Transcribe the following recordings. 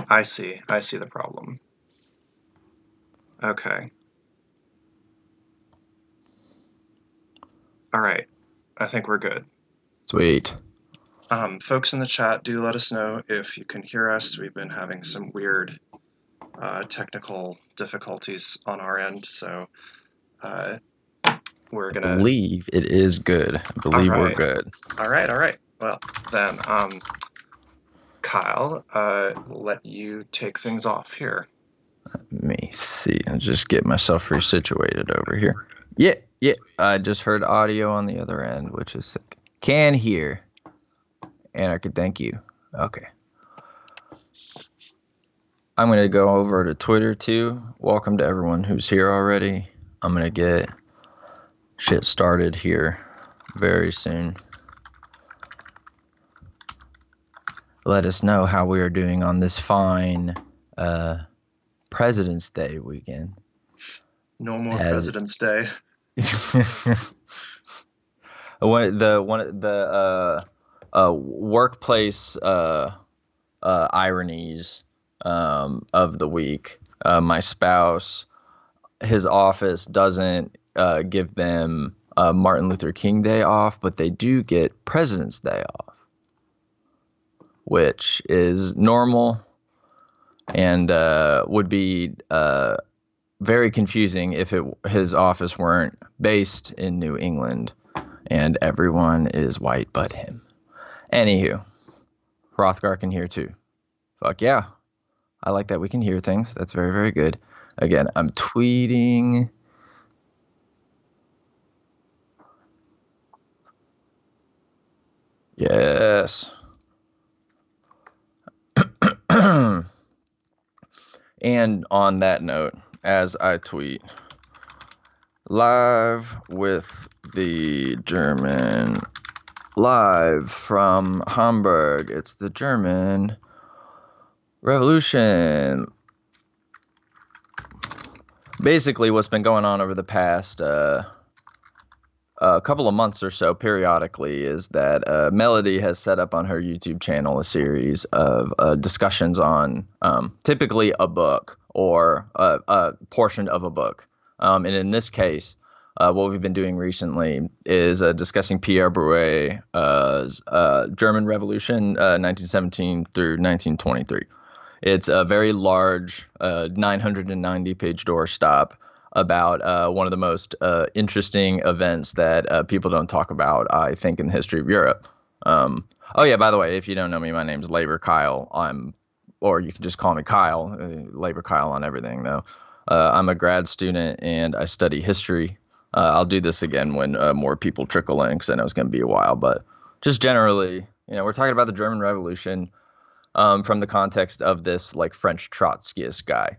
I see. I see the problem. Okay. All right. I think we're good. Sweet. Folks in the chat, do let us know if you can hear us. We've been having some weird technical difficulties on our end, so we're I gonna. believe it is good. I All believe we're right. good. All right. All right. Well, then, Kyle, let you take things off here. Let me see. I'll just get myself resituated over here. Yeah, yeah. I just heard audio on the other end, which is sick. Can hear. And I could thank you. Okay. I'm going to go over to Twitter too. Welcome to everyone who's here already. I'm going to get shit started here very soon. Let us know how we are doing on this fine President's Day weekend. No more President's Day. the workplace ironies of the week. My spouse, his office doesn't give them Martin Luther King Day off, but they do get President's Day off, which is normal and would be very confusing if his office weren't based in New England and everyone is white but him. Anywho, Hrothgar can hear too. Fuck yeah. I like that we can hear things. That's very, very good. Again, I'm tweeting. Yes. And on that note, as I tweet, live with the German, live from Hamburg. It's the German Revolution. Basically, what's been going on over the past a couple of months or so periodically is that Melody has set up on her YouTube channel a series of discussions on typically a book or a portion of a book. And in this case, what we've been doing recently is discussing Pierre Broué's German Revolution, 1917 through 1923. It's a very large 990-page doorstop about one of the most interesting events that people don't talk about, I think, in the history of Europe. Oh yeah, by the way, if you don't know me, my name's laborkyle. Or you can just call me Kyle, laborkyle on everything though. I'm a grad student and I study history. I'll do this again when more people trickle in because I know it's going to be a while, but just generally, we're talking about the German Revolution. From the context of this like French Trotskyist guy.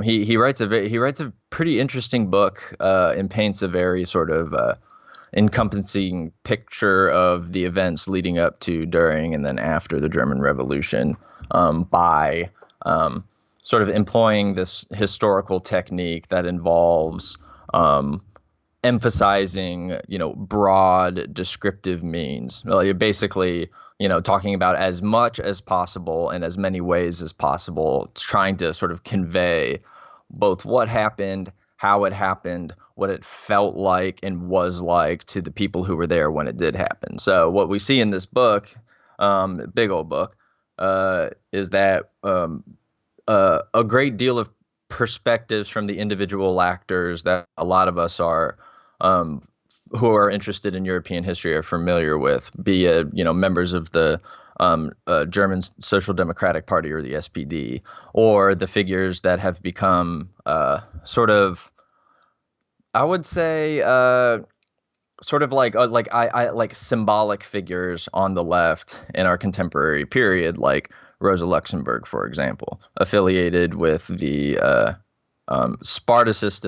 He writes a pretty interesting book and paints a very sort of encompassing picture of the events leading up to, during, and then after the German Revolution by sort of employing this historical technique that involves emphasizing, broad descriptive means. Well, basically, talking about as much as possible in as many ways as possible, trying to sort of convey both what happened, how it happened, what it felt like and was like to the people who were there when it did happen. So what we see in this book, big old book, is that a great deal of perspectives from the individual actors that a lot of us are who are interested in European history are familiar with, be it, members of the German Social Democratic Party or the SPD, or the figures that have become sort of, I would say, sort of like symbolic figures on the left in our contemporary period, like Rosa Luxemburg, for example, affiliated with the Spartacist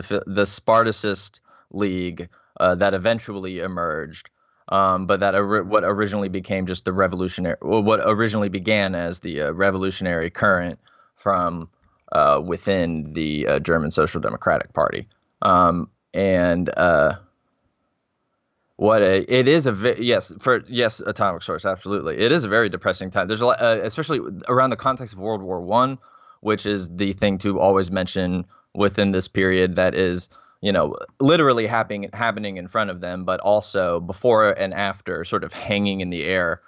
League that eventually emerged, but that what originally became just the what originally began as the revolutionary current from within the German Social Democratic Party, and it is atomic source, absolutely. It is a very depressing time. There's a lot, especially around the context of World War I. which is the thing to always mention within this period that is, literally happening in front of them, but also before and after, sort of hanging in the air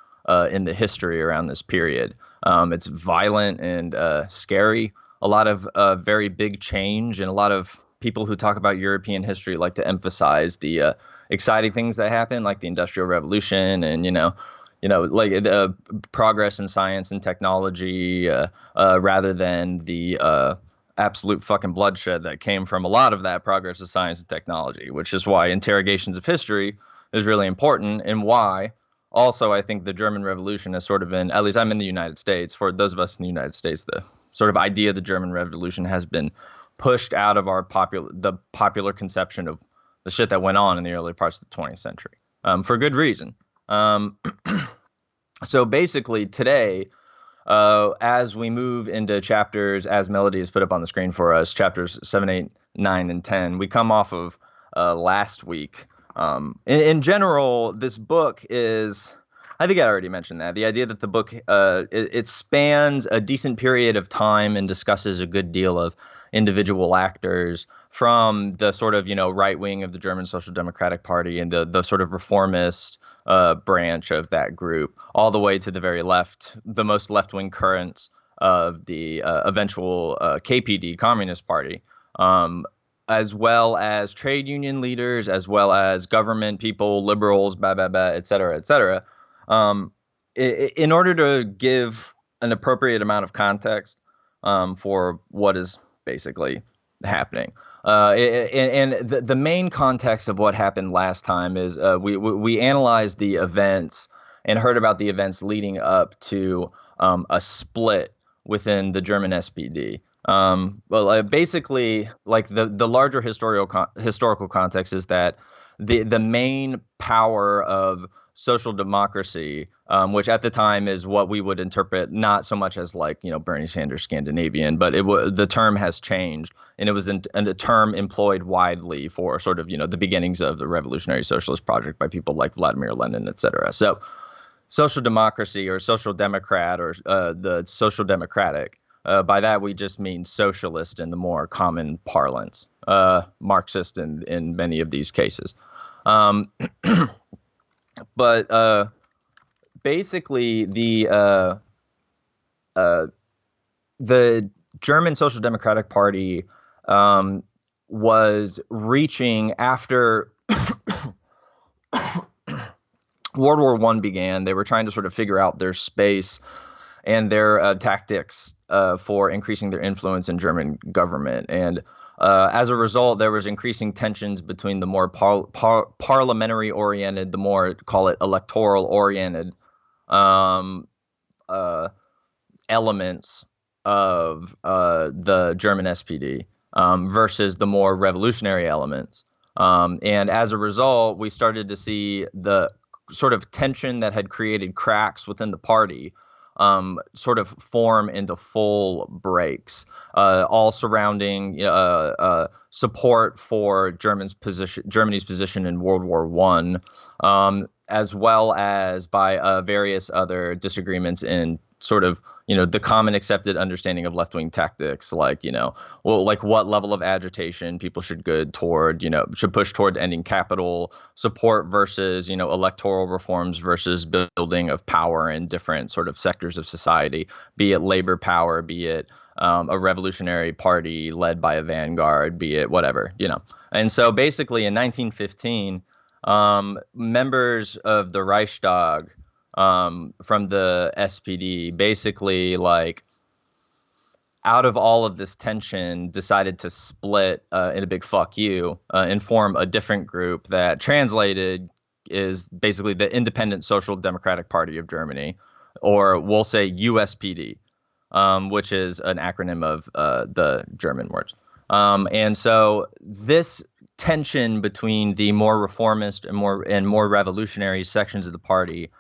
in the history around this period. It's violent and scary. A lot of very big change, and a lot of people who talk about European history like to emphasize the exciting things that happen, like the Industrial Revolution, and like the progress in science and technology, rather than the absolute fucking bloodshed that came from a lot of that progress of science and technology, which is why interrogations of history is really important, and why also I think the German Revolution has sort of been, at least I'm in the United States, for those of us in the United States, the sort of idea of the German Revolution has been pushed out of the popular conception of the shit that went on in the early parts of the 20th century, for good reason. So basically today, as we move into chapters, as Melody has put up on the screen for us, chapters 7, 8, 9, and 10, we come off of last week. In general, this book is, I think I already mentioned that, the idea that the book, it spans a decent period of time and discusses a good deal of individual actors from the sort of, right wing of the German Social Democratic Party and the sort of reformist branch of that group, all the way to the very left, the most left-wing currents of the eventual KPD, Communist Party, as well as trade union leaders, as well as government people, liberals, et cetera, et cetera. In order to give an appropriate amount of context for what is basically happening. And the main context of what happened last time is we analyzed the events and heard about the events leading up to a split within the German SPD. Basically, like the larger historical context is that the main power of social democracy, which at the time is what we would interpret not so much as like, Bernie Sanders Scandinavian, but the term has changed, and it was a term employed widely for sort of, the beginnings of the revolutionary socialist project by people like Vladimir Lenin, et cetera. So social democracy, or social democrat, or the social democratic, by that we just mean socialist in the more common parlance, Marxist in many of these cases. But basically, the German Social Democratic Party was reaching after World War I began. They were trying to sort of figure out their space and their tactics for increasing their influence in German government. And as a result, there was increasing tensions between the more parliamentary-oriented, the more, call it, electoral-oriented elements of the German SPD versus the more revolutionary elements. And as a result, we started to see the sort of tension that had created cracks within the party sort of form into full breaks, all surrounding support for Germany's position in World War I, as well as by various other disagreements in sort of, the common accepted understanding of left-wing tactics, like, like what level of agitation people should push toward ending capital support versus, electoral reforms versus building of power in different sort of sectors of society, be it labor power, be it a revolutionary party led by a vanguard, be it whatever, And so basically in 1915, members of the Reichstag from the SPD basically, like, out of all of this tension, decided to split in a big fuck you and form a different group that translated is basically the Independent Social Democratic Party of Germany, or we'll say USPD, which is an acronym of the German words. And so this tension between the more reformist and more revolutionary sections of the party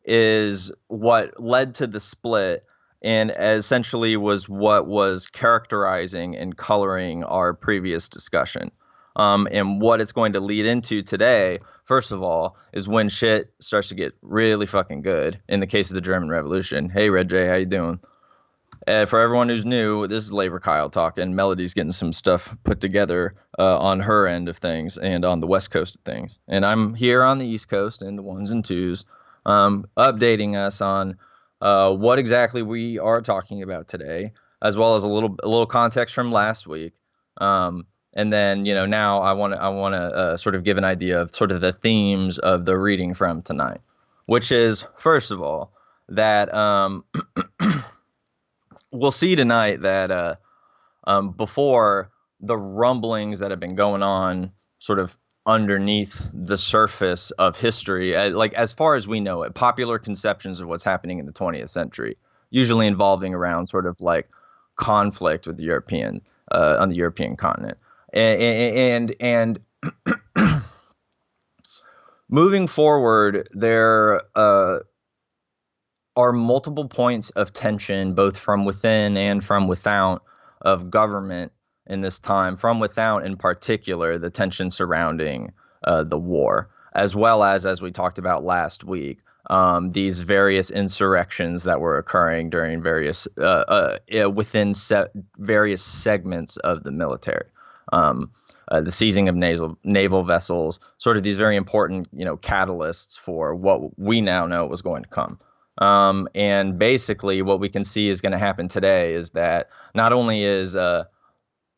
is what led to the split, and essentially was what was characterizing and coloring our previous discussion. And what it's going to lead into today, first of all, is when shit starts to get really fucking good in the case of the German Revolution. Hey, Red J, how you doing? For everyone who's new, this is laborkyle talking. Melody's getting some stuff put together on her end of things and on the west coast of things, and I'm here on the east coast in the ones and twos, updating us on what exactly we are talking about today, as well as a little context from last week. Um, and then now I want to sort of give an idea of sort of the themes of the reading from tonight, which is first of all that we'll see tonight that before the rumblings that have been going on sort of underneath the surface of history, like as far as we know it, popular conceptions of what's happening in the 20th century, usually involving around sort of like conflict with the European on the European continent. And moving forward, there are multiple points of tension, both from within and from without, of government in this time. From without, in particular, the tension surrounding the war, as well as we talked about last week, these various insurrections that were occurring during within various segments of the military. The seizing of naval vessels, sort of these very important, catalysts for what we now know was going to come. And basically, what we can see is going to happen today is that not only is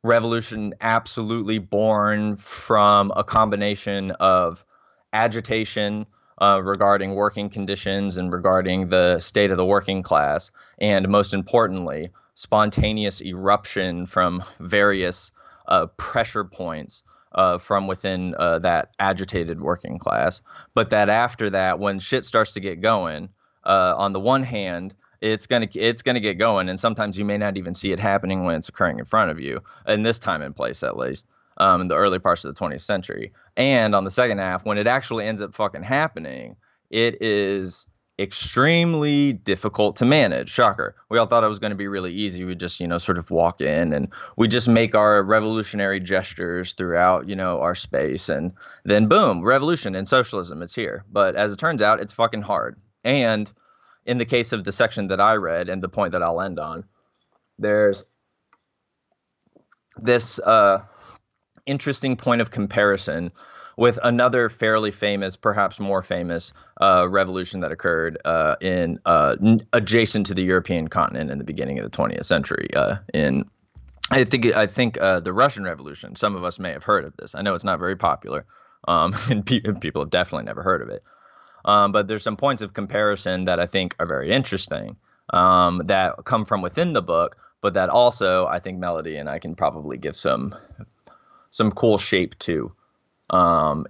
revolution absolutely born from a combination of agitation regarding working conditions and regarding the state of the working class, and most importantly, spontaneous eruption from various pressure points from within that agitated working class. But that after that, when shit starts to get going, on the one hand, it's gonna get going, and sometimes you may not even see it happening when it's occurring in front of you. In this time and place, at least, in the early parts of the 20th century. And on the second half, when it actually ends up fucking happening, it is extremely difficult to manage. Shocker. We all thought it was going to be really easy. We just, sort of walk in and we just make our revolutionary gestures throughout, our space, and then boom, revolution and socialism, it's here. But as it turns out, it's fucking hard. And in the case of the section that I read and the point that I'll end on, there's this interesting point of comparison with another fairly famous, perhaps more famous, revolution that occurred adjacent to the European continent in the beginning of the 20th century. In I think the Russian Revolution. Some of us may have heard of this. I know it's not very popular, and people have definitely never heard of it. But there's some points of comparison that I think are very interesting, that come from within the book, but that also I think Melody and I can probably give some cool shape to,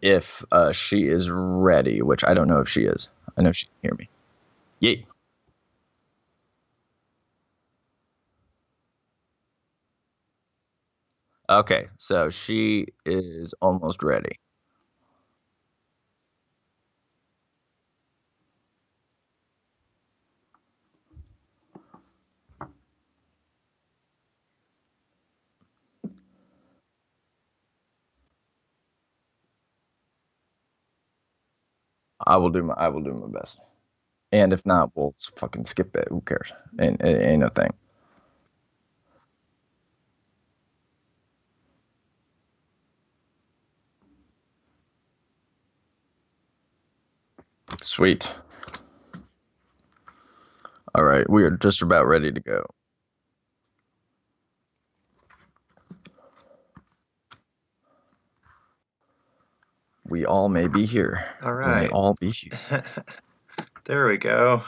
if she is ready, which I don't know if she is. I know she can hear me. Yay. Okay, so she is almost ready. I will do my best. And if not, we'll fucking skip it. Who cares? Ain't no thing. Sweet. All right, we are just about ready to go. We all may be here. All We may right. all be here. There we go.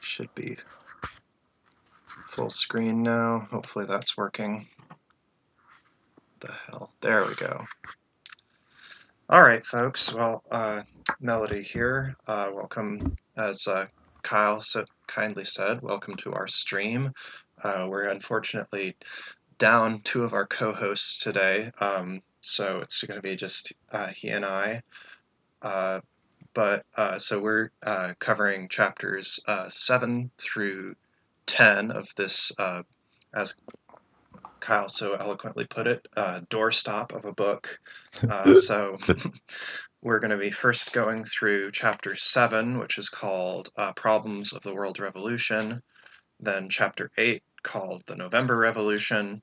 Should be full screen now. Hopefully that's working. The hell. There we go. All right, folks. Well, Melody here. Welcome, as Kyle so kindly said, welcome to our stream. We're unfortunately down two of our co-hosts today, so it's going to be just he and I. So we're covering chapters 7 through 10 of this, as Kyle so eloquently put it, doorstop of a book. So we're going to be first going through chapter 7, which is called Problems of the World Revolution. then Chapter 8, called The November Revolution,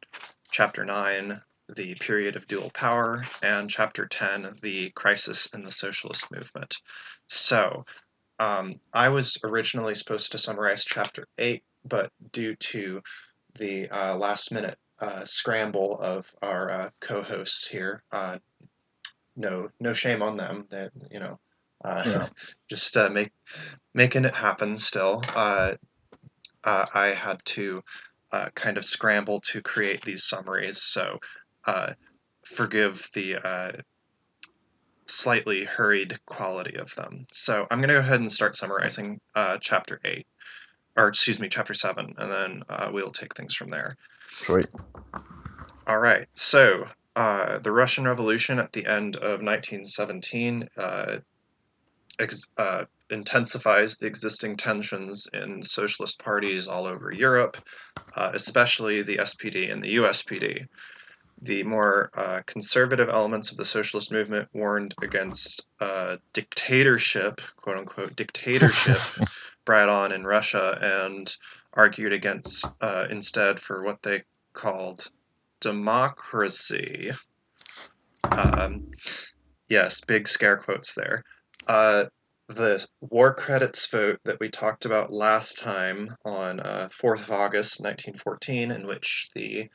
Chapter 9, The Period of Dual Power, and Chapter 10, The Crisis in the Socialist Movement. So, I was originally supposed to summarize Chapter 8, but due to the last-minute scramble of our co-hosts here, no shame on them. That Yeah. just making it happen. Still, I had to kind of scramble to create these summaries. So, forgive the slightly hurried quality of them. So I'm going to go ahead and start summarizing Chapter 8, or excuse me, Chapter 7, and then we'll take things from there. Sweet. All right. So the Russian Revolution at the end of 1917 intensifies the existing tensions in socialist parties all over Europe, especially the SPD and the USPD. The more conservative elements of the socialist movement warned against dictatorship, quote unquote, dictatorship brought on in Russia, and argued against instead for what they called democracy. Yes, big scare quotes there. The war credits vote that we talked about last time on 4th of August 1914, in which the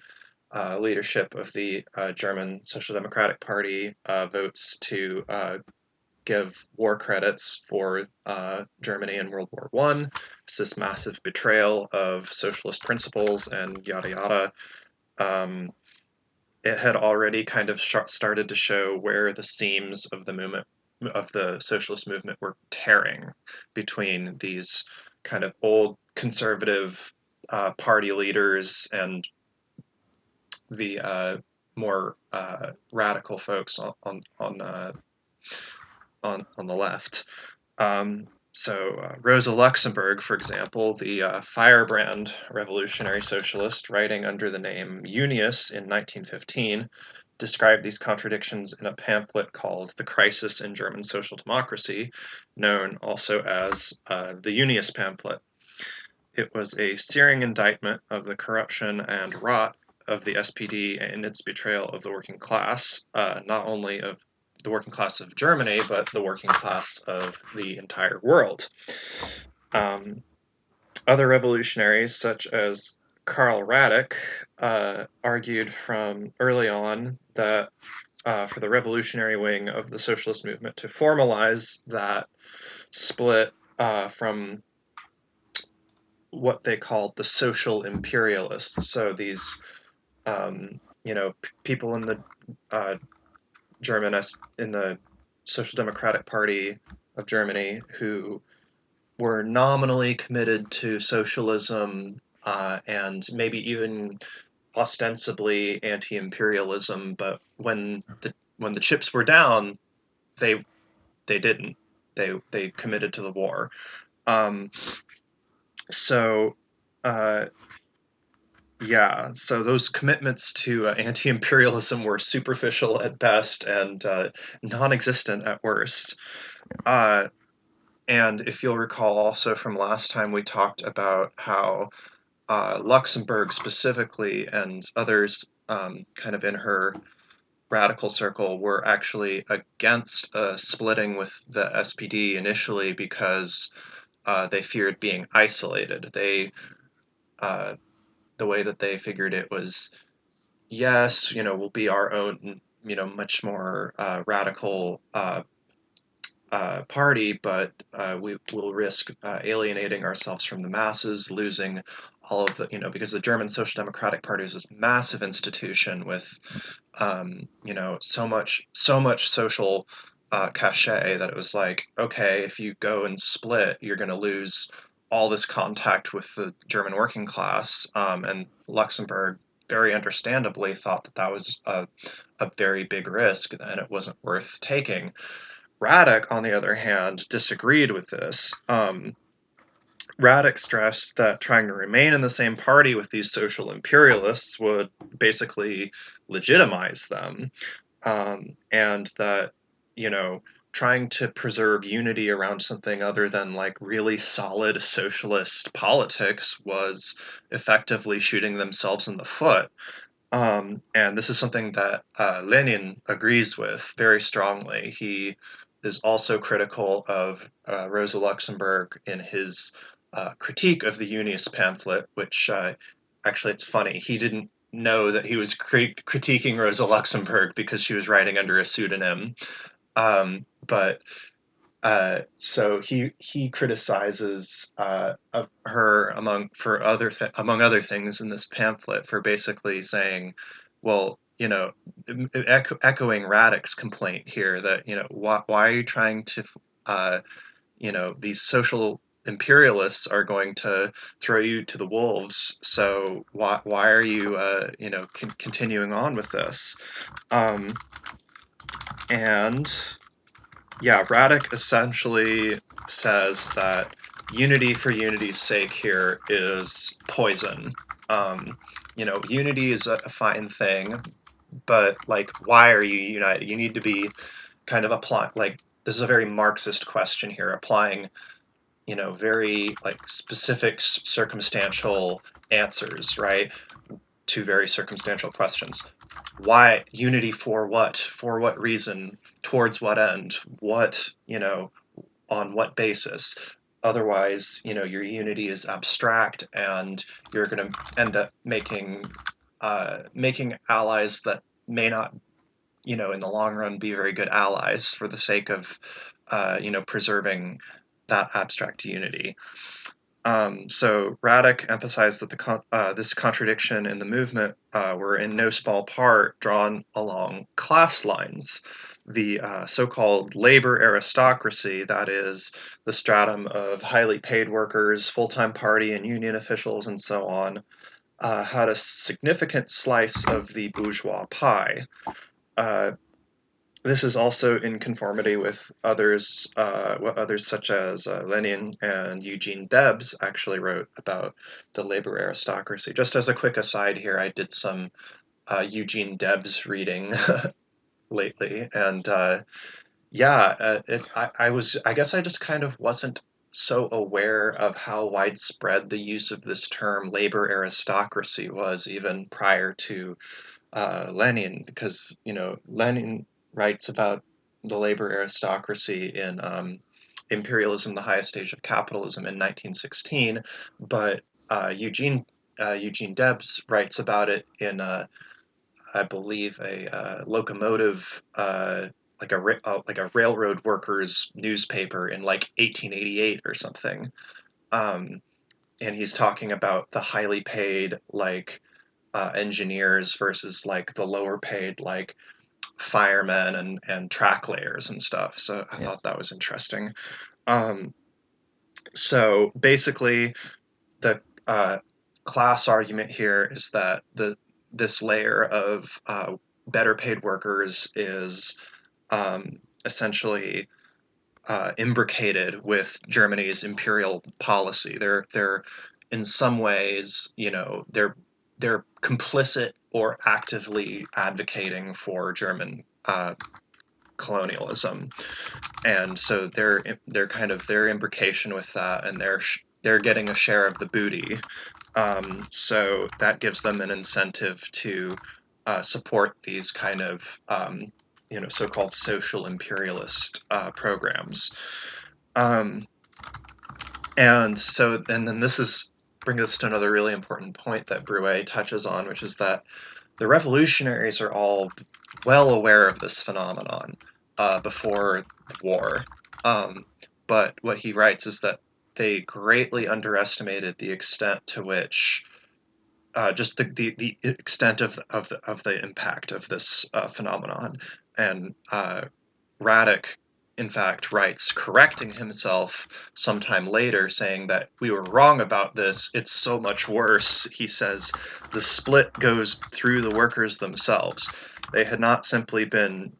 leadership of the German Social Democratic Party votes to give war credits for Germany in World War I. It's this massive betrayal of socialist principles and yada yada. It had already kind of started to show where the seams of the movement of the socialist movement were tearing between these kind of old conservative party leaders and the more radical folks on the left. Rosa Luxemburg, for example, the firebrand revolutionary socialist, writing under the name Unius in 1915, described these contradictions in a pamphlet called The Crisis in German Social Democracy, known also as the Unius pamphlet. It was a searing indictment of the corruption and rot of the SPD and its betrayal of the working class, not only of the working class of Germany, but the working class of the entire world. Other revolutionaries, such as Karl Radek, argued from early on that for the revolutionary wing of the socialist movement to formalize that split from what they called the social imperialists. So these, people in the in the Social Democratic Party of Germany who were nominally committed to socialism and maybe even ostensibly anti-imperialism, but when the chips were down, they didn't. They committed to the war. Um, so. Yeah, so those commitments to anti-imperialism were superficial at best and non-existent at worst. Uh, and if you'll recall also from last time, we talked about how Luxemburg specifically and others kind of in her radical circle were actually against splitting with the SPD initially because they feared being isolated. Uh, the way that they figured it was, yes, we'll be our own, much more radical party, but we will risk alienating ourselves from the masses, losing all of the, because the German Social Democratic Party is this massive institution with, so much social cachet that it was like, okay, if you go and split, you're going to lose all this contact with the German working class. And Luxembourg, very understandably, thought that that was a very big risk and it wasn't worth taking. Radek, on the other hand, disagreed with this. Radek stressed that trying to remain in the same party with these social imperialists would basically legitimize them, and that, trying to preserve unity around something other than like really solid socialist politics was effectively shooting themselves in the foot. And this is something that Lenin agrees with very strongly. He is also critical of Rosa Luxemburg in his critique of the Unionist pamphlet, which actually it's funny. He didn't know that he was critiquing Rosa Luxemburg because she was writing under a pseudonym. But so he criticizes of her among other things in this pamphlet for basically saying, well, echoing Radek's complaint here that why are you trying to these social imperialists are going to throw you to the wolves, so why are you continuing on with this, and yeah, Radek essentially says that unity for unity's sake here is poison. Unity is a fine thing, but like, why are you united? You need to be kind of applying, like, this is a very Marxist question here, applying, very like specific circumstantial answers, right, to very circumstantial questions. Why unity? For what? For what reason? Towards what end? What, on what basis? Otherwise, your unity is abstract, and you're going to end up making allies that may not, in the long run, be very good allies for the sake of, preserving that abstract unity. So Radek emphasized that this contradiction in the movement were in no small part drawn along class lines. The so-called labor aristocracy, that is, the stratum of highly paid workers, full-time party and union officials, and so on, had a significant slice of the bourgeois pie. This is also in conformity with what others such as Lenin and Eugene Debs actually wrote about the labor aristocracy. Just as a quick aside here, I did some Eugene Debs reading lately, and I guess I just kind of wasn't so aware of how widespread the use of this term labor aristocracy was even prior to Lenin, because Lenin writes about the labor aristocracy in Imperialism, the Highest Stage of Capitalism in 1916, but Eugene Debs writes about it in I believe a locomotive like a railroad workers newspaper in like 1888 or something, and he's talking about the highly paid like engineers versus like the lower paid like firemen and track layers and stuff. So I thought that was interesting. So basically, the class argument here is that this layer of better paid workers is essentially imbricated with Germany's imperial policy. They're in some ways, they're complicit or actively advocating for German colonialism, and so they're kind of their imbrication with that, and they're getting a share of the booty. So that gives them an incentive to support these kind of so-called social imperialist programs. And then this brings us to another really important point that Broué touches on, which is that the revolutionaries are all well aware of this phenomenon before the war. But what he writes is that they greatly underestimated the extent to which just the extent of the impact of this phenomenon. And Radek, in fact, writes, correcting himself sometime later, saying that we were wrong about this. It's so much worse. He says the split goes through the workers themselves. They had not simply been,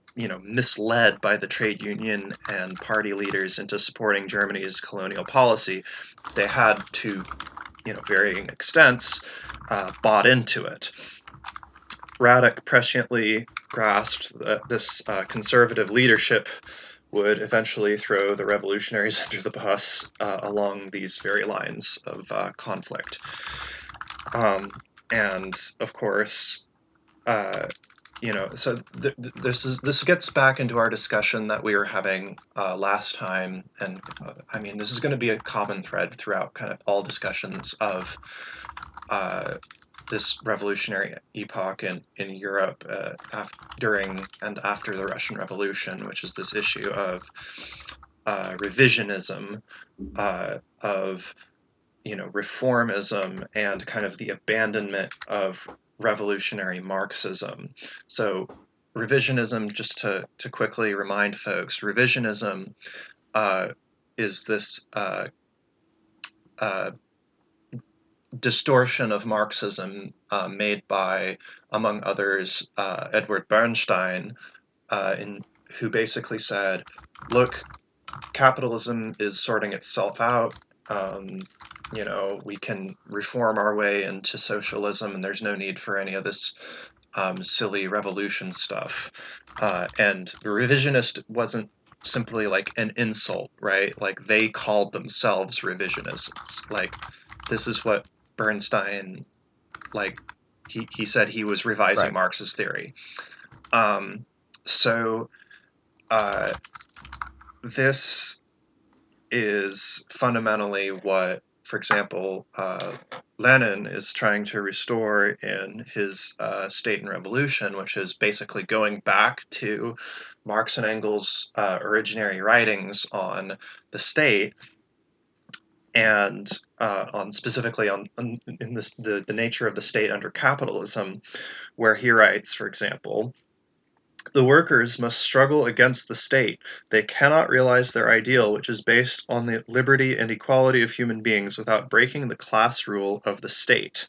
misled by the trade union and party leaders into supporting Germany's colonial policy. They had to, varying extents, bought into it. Radek presciently grasped that this conservative leadership would eventually throw the revolutionaries under the bus along these very lines of conflict. And of course, so this gets back into our discussion that we were having last time, and I mean, this is going to be a common thread throughout kind of all discussions of this revolutionary epoch in Europe during and after the Russian Revolution, which is this issue of revisionism, of reformism, and kind of the abandonment of revolutionary Marxism. So revisionism, just to quickly remind folks, revisionism is this distortion of Marxism made by, among others, Edward Bernstein, who basically said, look, capitalism is sorting itself out. We can reform our way into socialism, and there's no need for any of this silly revolution stuff. And the revisionist wasn't simply like an insult, right? Like, they called themselves revisionists. Like, this is what Bernstein, like, he said he was revising Marx's theory. This is fundamentally what, for example, Lenin is trying to restore in his State and Revolution, which is basically going back to Marx and Engels' originary writings on the state, and specifically in the nature of the state under capitalism, where he writes, for example, the workers must struggle against the state. They cannot realize their ideal, which is based on the liberty and equality of human beings, without breaking the class rule of the state.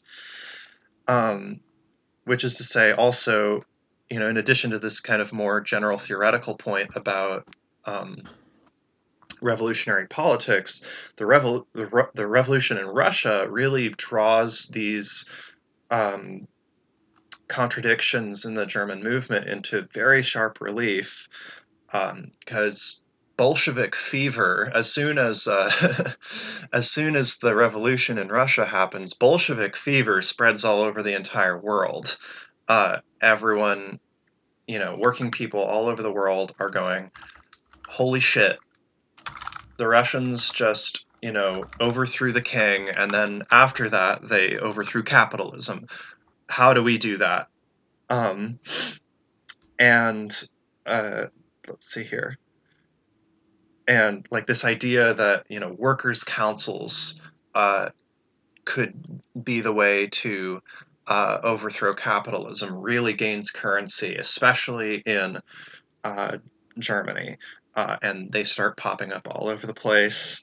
Which is to say, also, in addition to this kind of more general theoretical point about revolutionary politics, the revolution in Russia really draws these contradictions in the German movement into very sharp relief, because Bolshevik fever, as soon as the revolution in Russia happens, Bolshevik fever spreads all over the entire world. Everyone, working people all over the world are going, holy shit, the Russians just, overthrew the king, and then after that they overthrew capitalism. How do we do that? Let's see here. And like this idea that, workers' councils could be the way to overthrow capitalism really gains currency, especially in Germany. And they start popping up all over the place.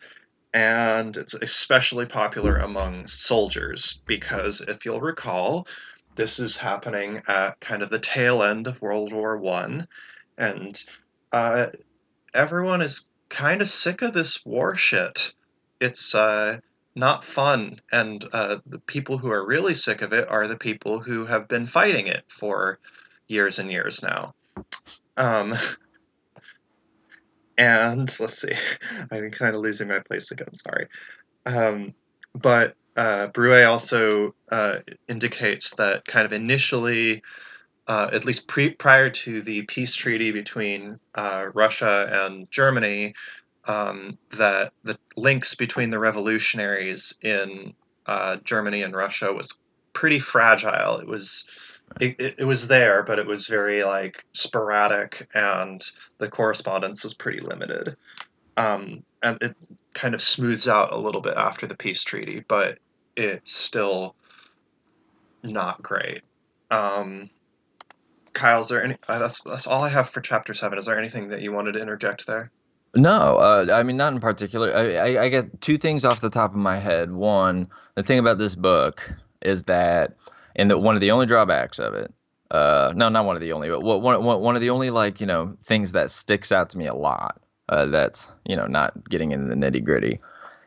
And it's especially popular among soldiers, because if you'll recall, this is happening at kind of the tail end of World War I, and everyone is kind of sick of this war shit. It's not fun, and the people who are really sick of it are the people who have been fighting it for years and years now. And let's see, I'm kind of losing my place again, sorry. But Broué also indicates that kind of initially, at least prior to the peace treaty between Russia and Germany, that the links between the revolutionaries in Germany and Russia was pretty fragile. It was there, but it was very sporadic, and the correspondence was pretty limited. And it kind of smooths out a little bit after the peace treaty, but it's still not great. Kyle, is there any? That's all I have for chapter 7. Is there anything that you wanted to interject there? No, I mean, not in particular. I get two things off the top of my head. One, the thing about this book is that, and one of the only drawbacks of it, no, not one of the only, but one of the only things that sticks out to me a lot, that's not getting into the nitty gritty,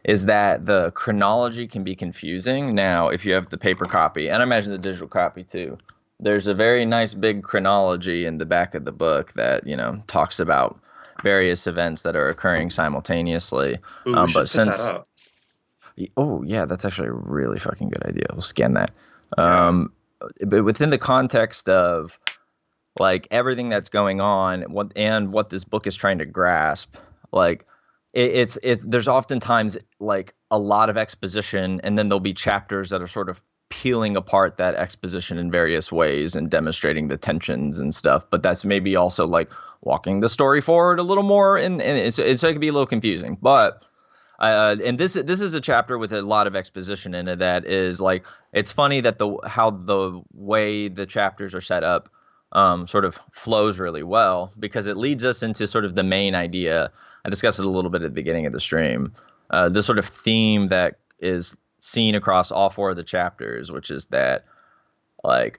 is that the chronology can be confusing. Now, if you have the paper copy, and I imagine the digital copy too, there's a very nice big chronology in the back of the book that talks about various events that are occurring simultaneously. Ooh, we But should put that since up. Oh yeah, that's actually a really fucking good idea. We'll scan that. Yeah. Um, but within the context of like everything that's going on, what this book is trying to grasp, like there's oftentimes like a lot of exposition, and then there'll be chapters that are sort of peeling apart that exposition in various ways and demonstrating the tensions and stuff. But that's maybe also like walking the story forward a little more, and it can be a little confusing, but. And this is a chapter with a lot of exposition in it that is like it's funny that the way the chapters are set up sort of flows really well because it leads us into sort of the main idea. I discussed it a little bit at the beginning of the stream. The sort of theme that is seen across all four of the chapters, which is that like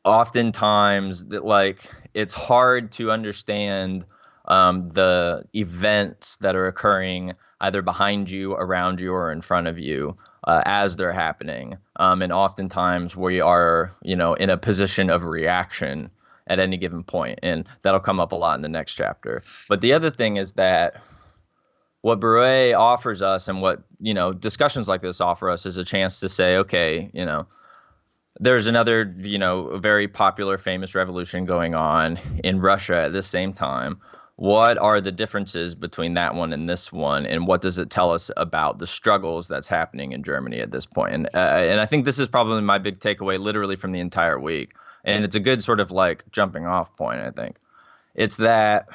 oftentimes that like it's hard to understand the events that are occurring either behind you, around you, or in front of you as they're happening. And oftentimes we are, in a position of reaction at any given point, and that'll come up a lot in the next chapter. But the other thing is that what Broué offers us, and what discussions like this offer us, is a chance to say, okay, there's another, very popular, famous revolution going on in Russia at the same time. What are the differences between that one and this one, and what does it tell us about the struggles that's happening in Germany at this point? And I think this is probably my big takeaway, literally from the entire week. And it's a good sort of like jumping off point. I think it's that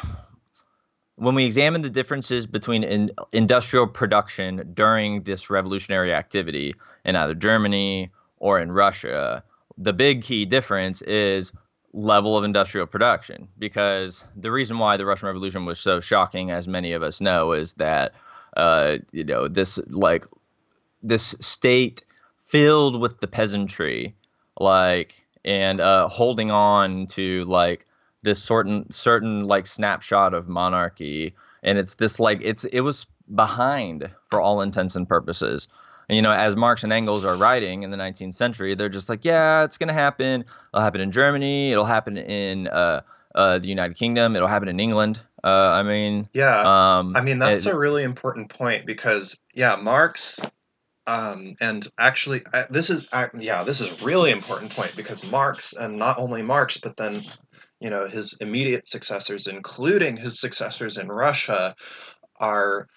when we examine the differences between industrial production during this revolutionary activity in either Germany or in Russia, the big key difference is level of industrial production. Because the reason why the Russian Revolution was so shocking, as many of us know, is that this state filled with the peasantry, like and holding on to like this certain like snapshot of monarchy, and it's this like it was behind for all intents and purposes. And, as Marx and Engels are writing in the 19th century, they're just like, yeah, it's gonna happen. It'll happen in Germany. It'll happen in the United Kingdom. It'll happen in England. Yeah. I mean, that's It, a really important point because, yeah, Marx, and actually, this is a really important point because Marx, and not only Marx, but then, his immediate successors, including his successors in Russia, are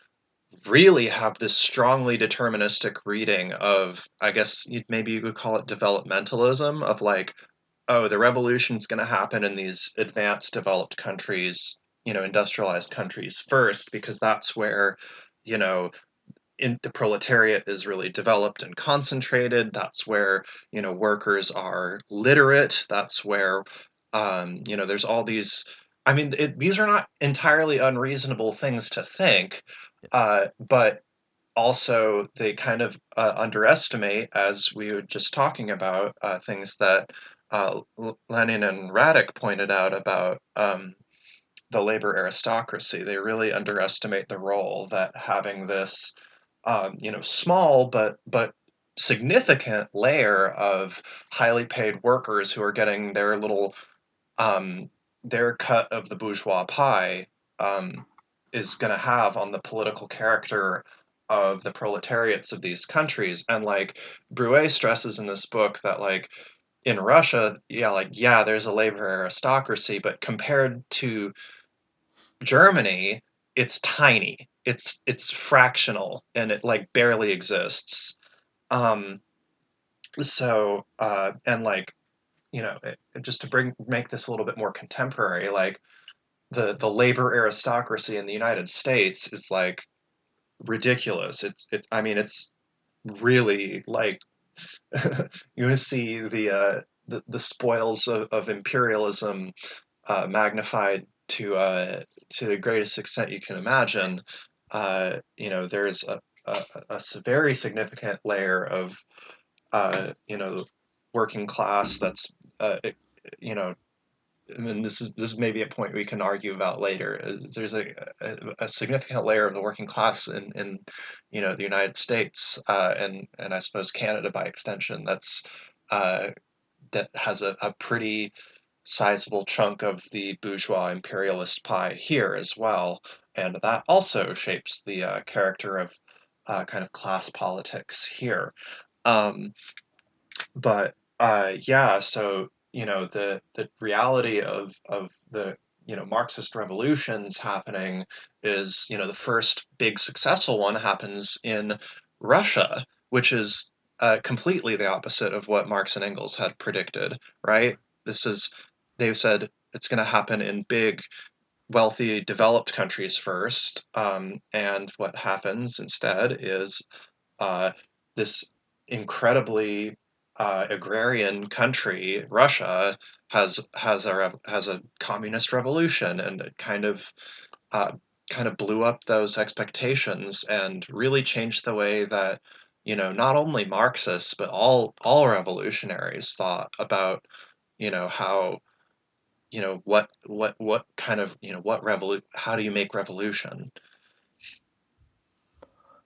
really have this strongly deterministic reading of, I guess maybe you could call it developmentalism, of like, oh, the revolution's going to happen in these advanced developed countries, industrialized countries first, because that's where, you know, the proletariat is really developed and concentrated. That's where, workers are literate. That's where, there's all these. I mean, these are not entirely unreasonable things to think, but also they kind of underestimate, as we were just talking about, things that Lenin and Radek pointed out about the labor aristocracy. They really underestimate the role that having this, small but significant layer of highly paid workers who are getting um, their cut of the bourgeois pie, um, is going to have on the political character of the proletariats of these countries. And like Brouet stresses in this book that like in Russia, yeah, there's a labor aristocracy, but compared to Germany, it's tiny. It's fractional and it like barely exists. Um, and like, just to make this a little bit more contemporary, like the labor aristocracy in the United States is like ridiculous. I mean, it's really like you see the spoils of imperialism magnified to the greatest extent you can imagine. There's a very significant layer of working class that's you know and this is maybe a point we can argue about later. There's a significant layer of the working class in the United States, and I suppose Canada by extension, that has a pretty sizable chunk of the bourgeois imperialist pie here as well, and that also shapes the character of kind of class politics here. Um, but yeah, so the reality of the Marxist revolutions happening is the first big successful one happens in Russia, which is completely the opposite of what Marx and Engels had predicted, right? This is they've said it's going to happen in big, wealthy, developed countries first, and what happens instead is uh, this incredibly agrarian country, Russia, has a communist revolution, and it uh, kind of blew up those expectations and really changed the way that not only Marxists but all revolutionaries thought about how what kind of how do you make revolution.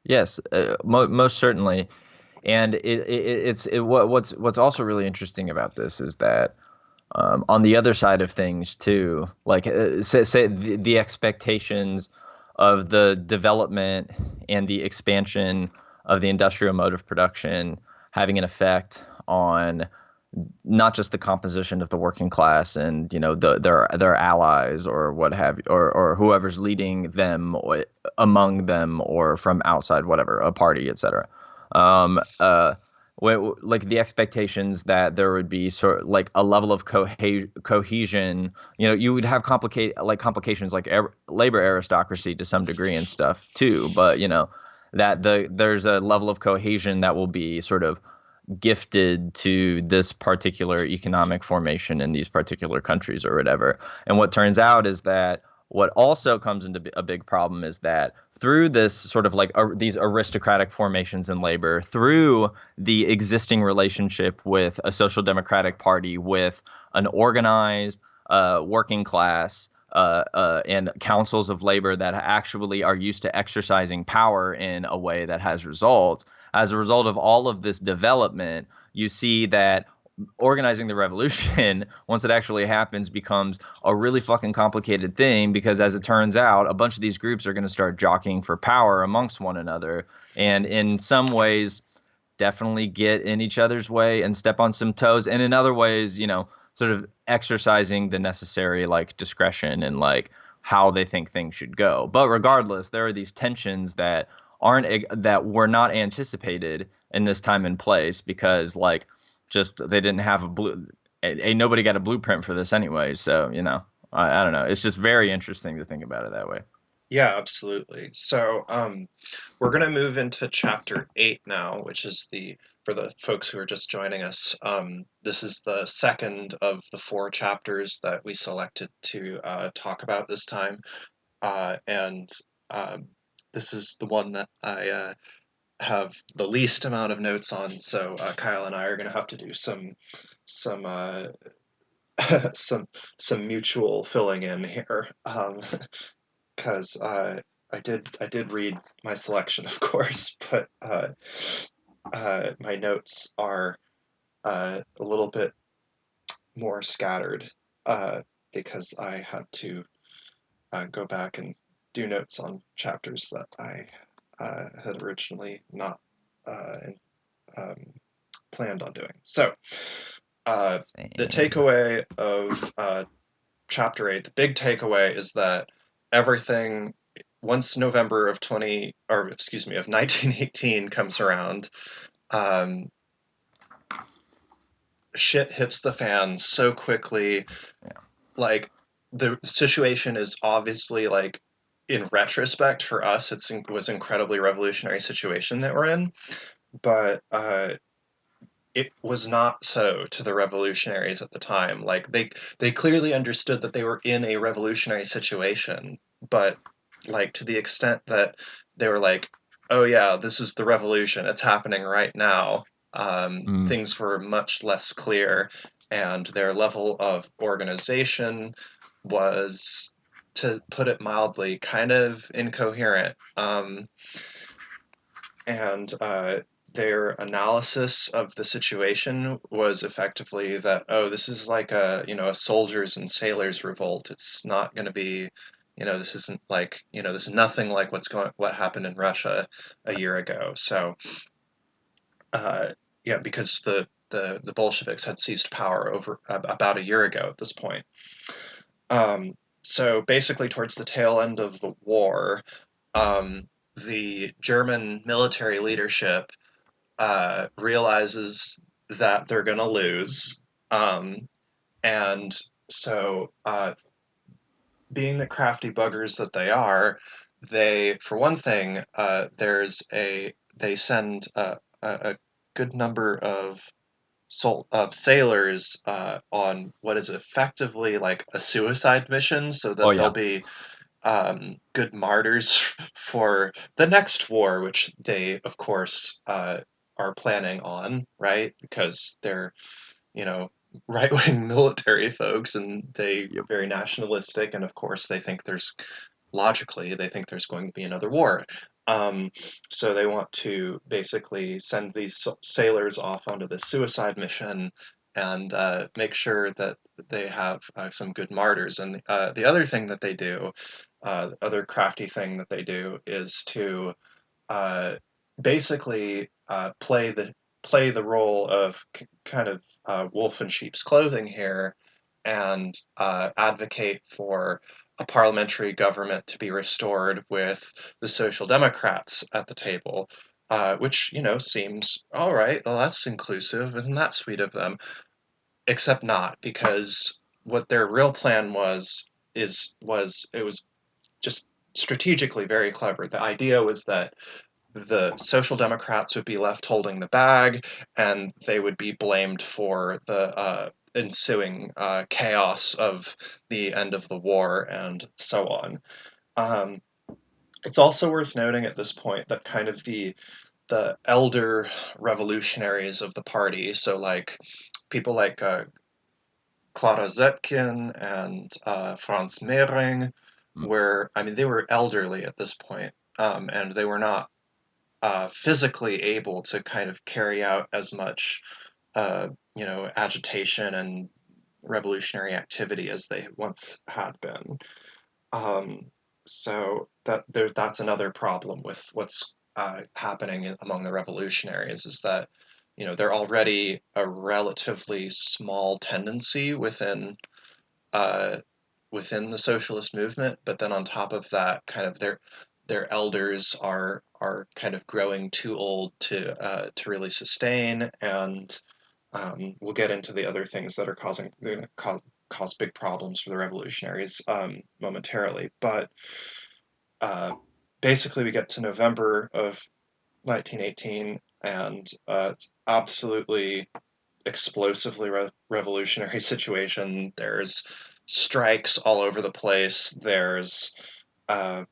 Yes, most certainly. And what's also really interesting about this is that on the other side of things too, like say the expectations of the development and the expansion of the industrial mode of production having an effect on not just the composition of the working class and their allies or what have you, or whoever's leading them or among them or from outside whatever a party, etc. um uh like the expectations that there would be sort of like a level of cohesion. You would have complications like labor aristocracy to some degree and stuff too, but that there's a level of cohesion that will be sort of gifted to this particular economic formation in these particular countries or whatever. And what turns out is that what also comes into a big problem is that through this sort of like these aristocratic formations in labor, through the existing relationship with a social democratic party, with an organized working class, and councils of labor that actually are used to exercising power in a way that has results. As a result of all of this development, you see that organizing the revolution, once it actually happens, becomes a really fucking complicated thing because, as it turns out, a bunch of these groups are going to start jockeying for power amongst one another. And in some ways, definitely get in each other's way and step on some toes. And in other ways, sort of exercising the necessary like discretion and like how they think things should go. But regardless, there are these tensions that were not anticipated in this time and place because like just they didn't have nobody got a blueprint for this anyway. So, I don't know. It's just very interesting to think about it that way. Yeah, absolutely. So, we're going to move into chapter 8 now, which is for the folks who are just joining us, this is the second of the four chapters that we selected to talk about this time. And um, this is the one that I have the least amount of notes on. So, Kyle and I are going to have to do some, some, some mutual filling in here. Because I did read my selection, of course, but my notes are a little bit more scattered because I had to go back and do notes on chapters that I had originally not uh, um, planned on doing. So the Same. takeaway of chapter 8, the big takeaway is that everything once November of 1918 comes around, um, shit hits the fan so quickly. Yeah. Like the situation is obviously like in retrospect for us, was incredibly revolutionary situation that we're in, but it was not so to the revolutionaries at the time. Like they clearly understood that they were in a revolutionary situation, but like to the extent that they were like, "Oh yeah, this is the revolution. It's happening right now." Mm. Things were much less clear, and their level of organization was, to put it mildly, kind of incoherent. And their analysis of the situation was effectively that, oh, this is like a soldiers and sailors revolt. It's not going to be, this isn't like, this is nothing like what happened in Russia a year ago. So, uh, yeah, because the Bolsheviks had seized power over about a year ago at this point. So basically, towards the tail end of the war, the German military leadership realizes that they're going to lose. Um, and so, being the crafty buggers that they are, for one thing, they send a good number of sailors on what is effectively like a suicide mission, so Oh that they'll yeah. be good martyrs for the next war, which they, of course, are planning on, right? Because they're, you know, right wing military folks and they Yep. very nationalistic, and of course they think there's going to be another war. Um, so they want to basically send these sailors off onto this suicide mission and make sure that they have some good martyrs. And the other thing that they do, the other crafty thing that they do, is to uh, basically play the role of kind of wolf in sheep's clothing here, and advocate for a parliamentary government to be restored with the Social Democrats at the table, which seems all right. Well, that's inclusive, isn't that sweet of them? Except not, because what their real plan was it was just strategically very clever. The idea was that the Social Democrats would be left holding the bag, and they would be blamed for the ensuing chaos of the end of the war and so on. Um, it's also worth noting at this point that kind of the elder revolutionaries of the party, so like people like Clara Zetkin and Franz Mehring, Mm. I mean, they were elderly at this point, and they were not physically able to kind of carry out as much, uh, agitation and revolutionary activity as they once had been. Um, so that's another problem with what's happening among the revolutionaries, is that they're already a relatively small tendency uh, within the socialist movement, but then on top of that, kind of their elders are kind of growing too old to really sustain, and we'll get into the other things that are they're going to cause big problems for the revolutionaries momentarily. But uh, basically, we get to November of 1918, and it's absolutely explosively revolutionary situation. There's strikes all over the place. Uh,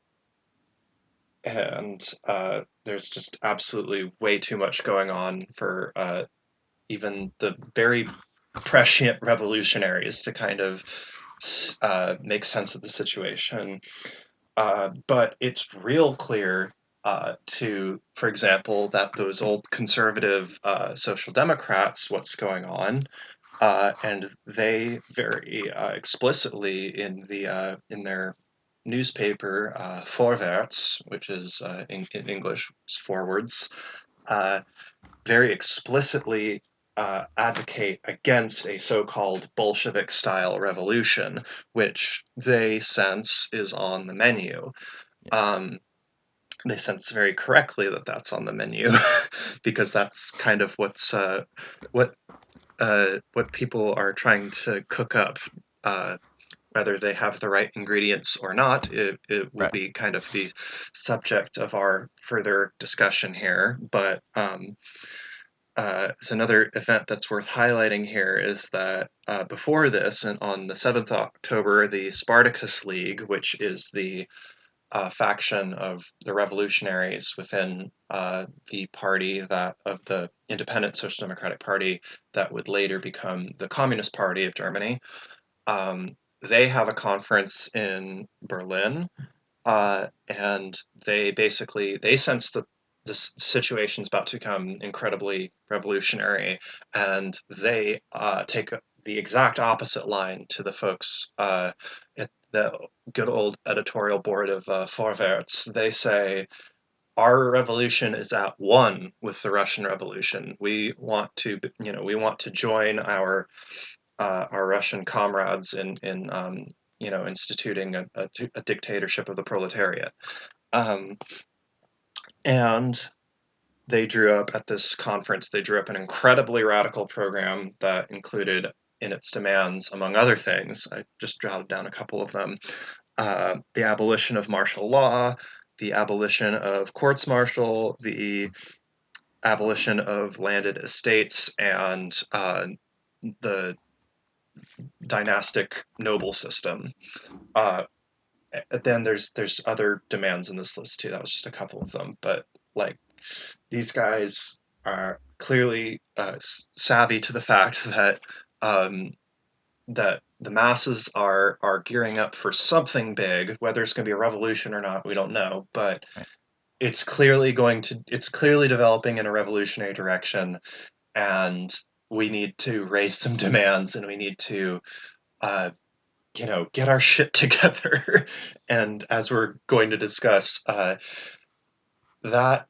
there's just absolutely way too much going on for even the very prescient revolutionaries to kind of make sense of the situation. But it's real clear for example, that those old conservative social democrats, what's going on, and they very explicitly in their newspaper Vorwärts, which is in English forwards, uh, very explicitly advocate against a so-called Bolshevik-style revolution, which they sense is on the menu. Yes. Um, they sense very correctly that that's on the menu, because that's kind of what what people are trying to cook up. Uh, Whether they have the right ingredients or not, it will Right. be kind of the subject of our further discussion here. But so another event that's worth highlighting here is that before this, and on the 7th of October, the Spartacus League, which is the faction of the revolutionaries within the party of the Independent Social Democratic Party that would later become the Communist Party of Germany. They have a conference in Berlin, and they sense this situation's about to become incredibly revolutionary, and they take the exact opposite line to the folks at the good old editorial board of Vorwärts. They say, our revolution is at one with the Russian Revolution. We want to, we want to join our Russian comrades in instituting a dictatorship of the proletariat. Um, and they drew up at this conference. They drew up an incredibly radical program that included in its demands, among other things, I just jotted down a couple of them: the abolition of martial law, the abolition of courts martial, the abolition of landed estates, and the dynastic noble system. Uh, then there's other demands in this list too. That was just a couple of them, but like these guys are clearly savvy to the fact that that the masses are gearing up for something big. Whether it's going to be a revolution or not, we don't know, but it's clearly developing in a revolutionary direction, and we need to raise some demands, and we need to get our shit together. And as we're going to discuss, that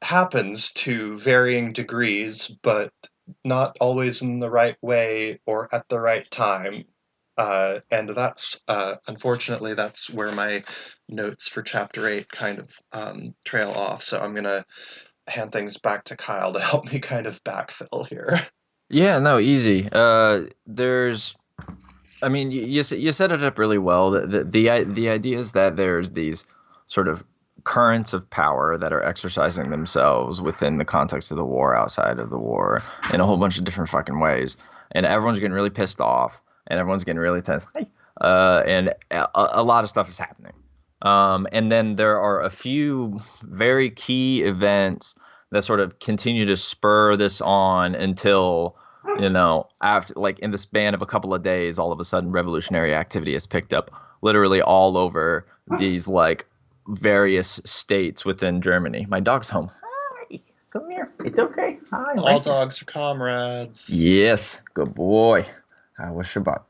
happens to varying degrees, but not always in the right way or at the right time. And that's, unfortunately, that's where my notes for Chapter 8 kind of trail off. So I'm going to hand things back to Kyle to help me kind of backfill here. Yeah, no, easy. I mean, you set it up really well. The idea is that there's these sort of currents of power that are exercising themselves within the context of the war, outside of the war, in a whole bunch of different fucking ways, and everyone's getting really pissed off, and everyone's getting really tense. And a lot of stuff is happening. And then there are a few very key events that sort of continue to spur this on until, after, like, in the span of a couple of days, all of a sudden revolutionary activity has picked up literally all over these, like, various states within Germany. My dog's home. Hi, come here. It's okay. Hi. All dogs are comrades. Yes, good boy. I was Shabbat.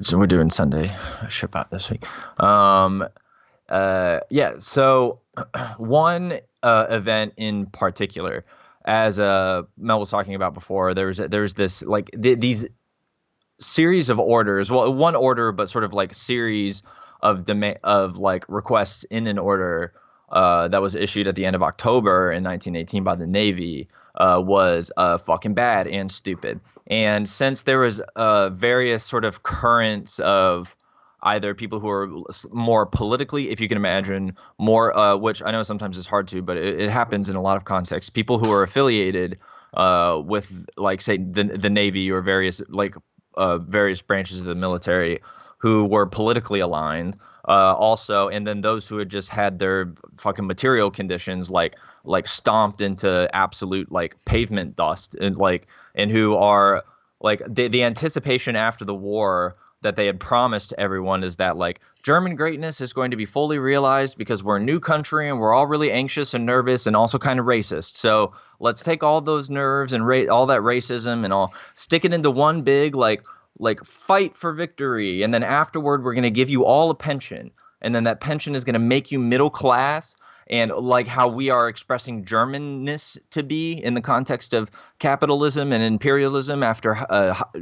So we're doing Sunday Shabbat this week. Yeah. So one event in particular, as Mel was talking about before, there's this, like, these series of orders. Well, one order, but sort of like series of like requests in an order that was issued at the end of October in 1918 by the Navy, was fucking bad and stupid. And since there was various sort of currents of either people who are more politically, if you can imagine, more, which I know sometimes is hard to, but it happens in a lot of contexts, people who are affiliated with, like, say, the Navy or various branches of the military who were politically aligned, also, and then those who had just had their fucking material conditions like stomped into absolute, like, pavement dust, and who are, like, the anticipation after the war that they had promised everyone is that, like, German greatness is going to be fully realized because we're a new country and we're all really anxious and nervous and also kind of racist. So let's take all those nerves and all that racism and all, stick it into one big, like fight for victory. And then afterward, we're going to give you all a pension. And then that pension is going to make you middle class. And like how we are expressing Germanness to be in the context of capitalism and imperialism after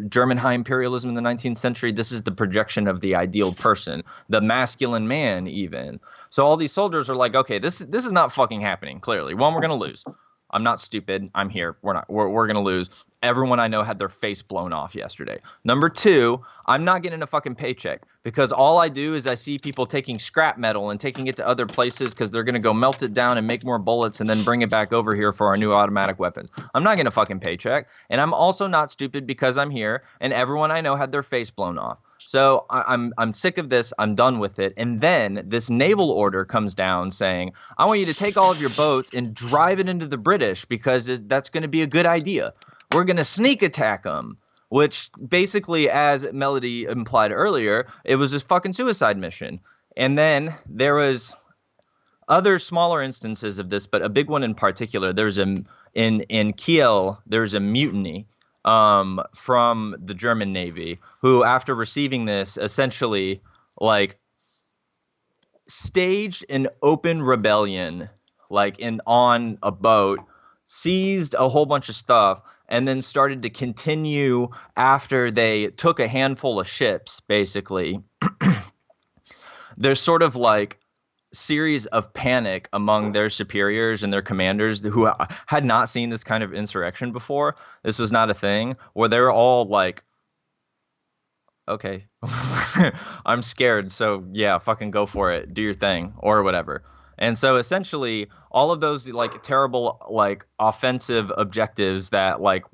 German high imperialism in the 19th century, this is the projection of the ideal person, the masculine man even. So all these soldiers are like, okay, this is not fucking happening, clearly. One, we're going to lose. I'm not stupid. I'm here. We're going to lose. Everyone I know had their face blown off yesterday. Number two, I'm not getting a fucking paycheck because all I do is I see people taking scrap metal and taking it to other places because they're going to go melt it down and make more bullets and then bring it back over here for our new automatic weapons. I'm not getting a fucking paycheck. And I'm also not stupid because I'm here and everyone I know had their face blown off. So I'm sick of this. I'm done with it. And then this naval order comes down saying, I want you to take all of your boats and drive it into the British because that's going to be a good idea. We're going to sneak attack them, which basically, as Melody implied earlier, it was this fucking suicide mission. And then there was other smaller instances of this, but a big one in particular. There's a in Kiel. There's a mutiny from the German Navy, who, after receiving this, essentially like staged an open rebellion, like in on a boat, seized a whole bunch of stuff, and then started to continue after they took a handful of ships, basically. There's sort of like series of panic among their superiors and their commanders who had not seen this kind of insurrection before. This was not a thing where they're all like, okay, I'm scared. So yeah, fucking go for it. Do your thing or whatever. And so essentially all of those like terrible like offensive objectives that like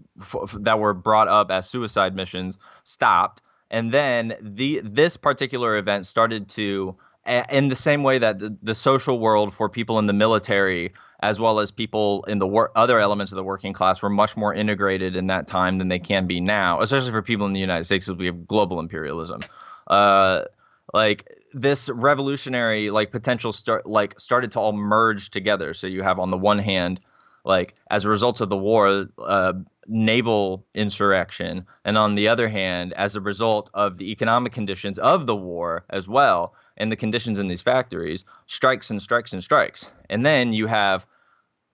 that were brought up as suicide missions stopped. And then this particular event started to in the same way that the social world for people in the military as well as people in the other elements of the working class were much more integrated in that time than they can be now, especially for people in the United States because we have global imperialism. Uh, like this revolutionary like potential started to all merge together. So you have on the one hand, like as a result of the war, naval insurrection, and on the other hand, as a result of the economic conditions of the war as well, and the conditions in these factories, strikes and strikes and strikes. And then you have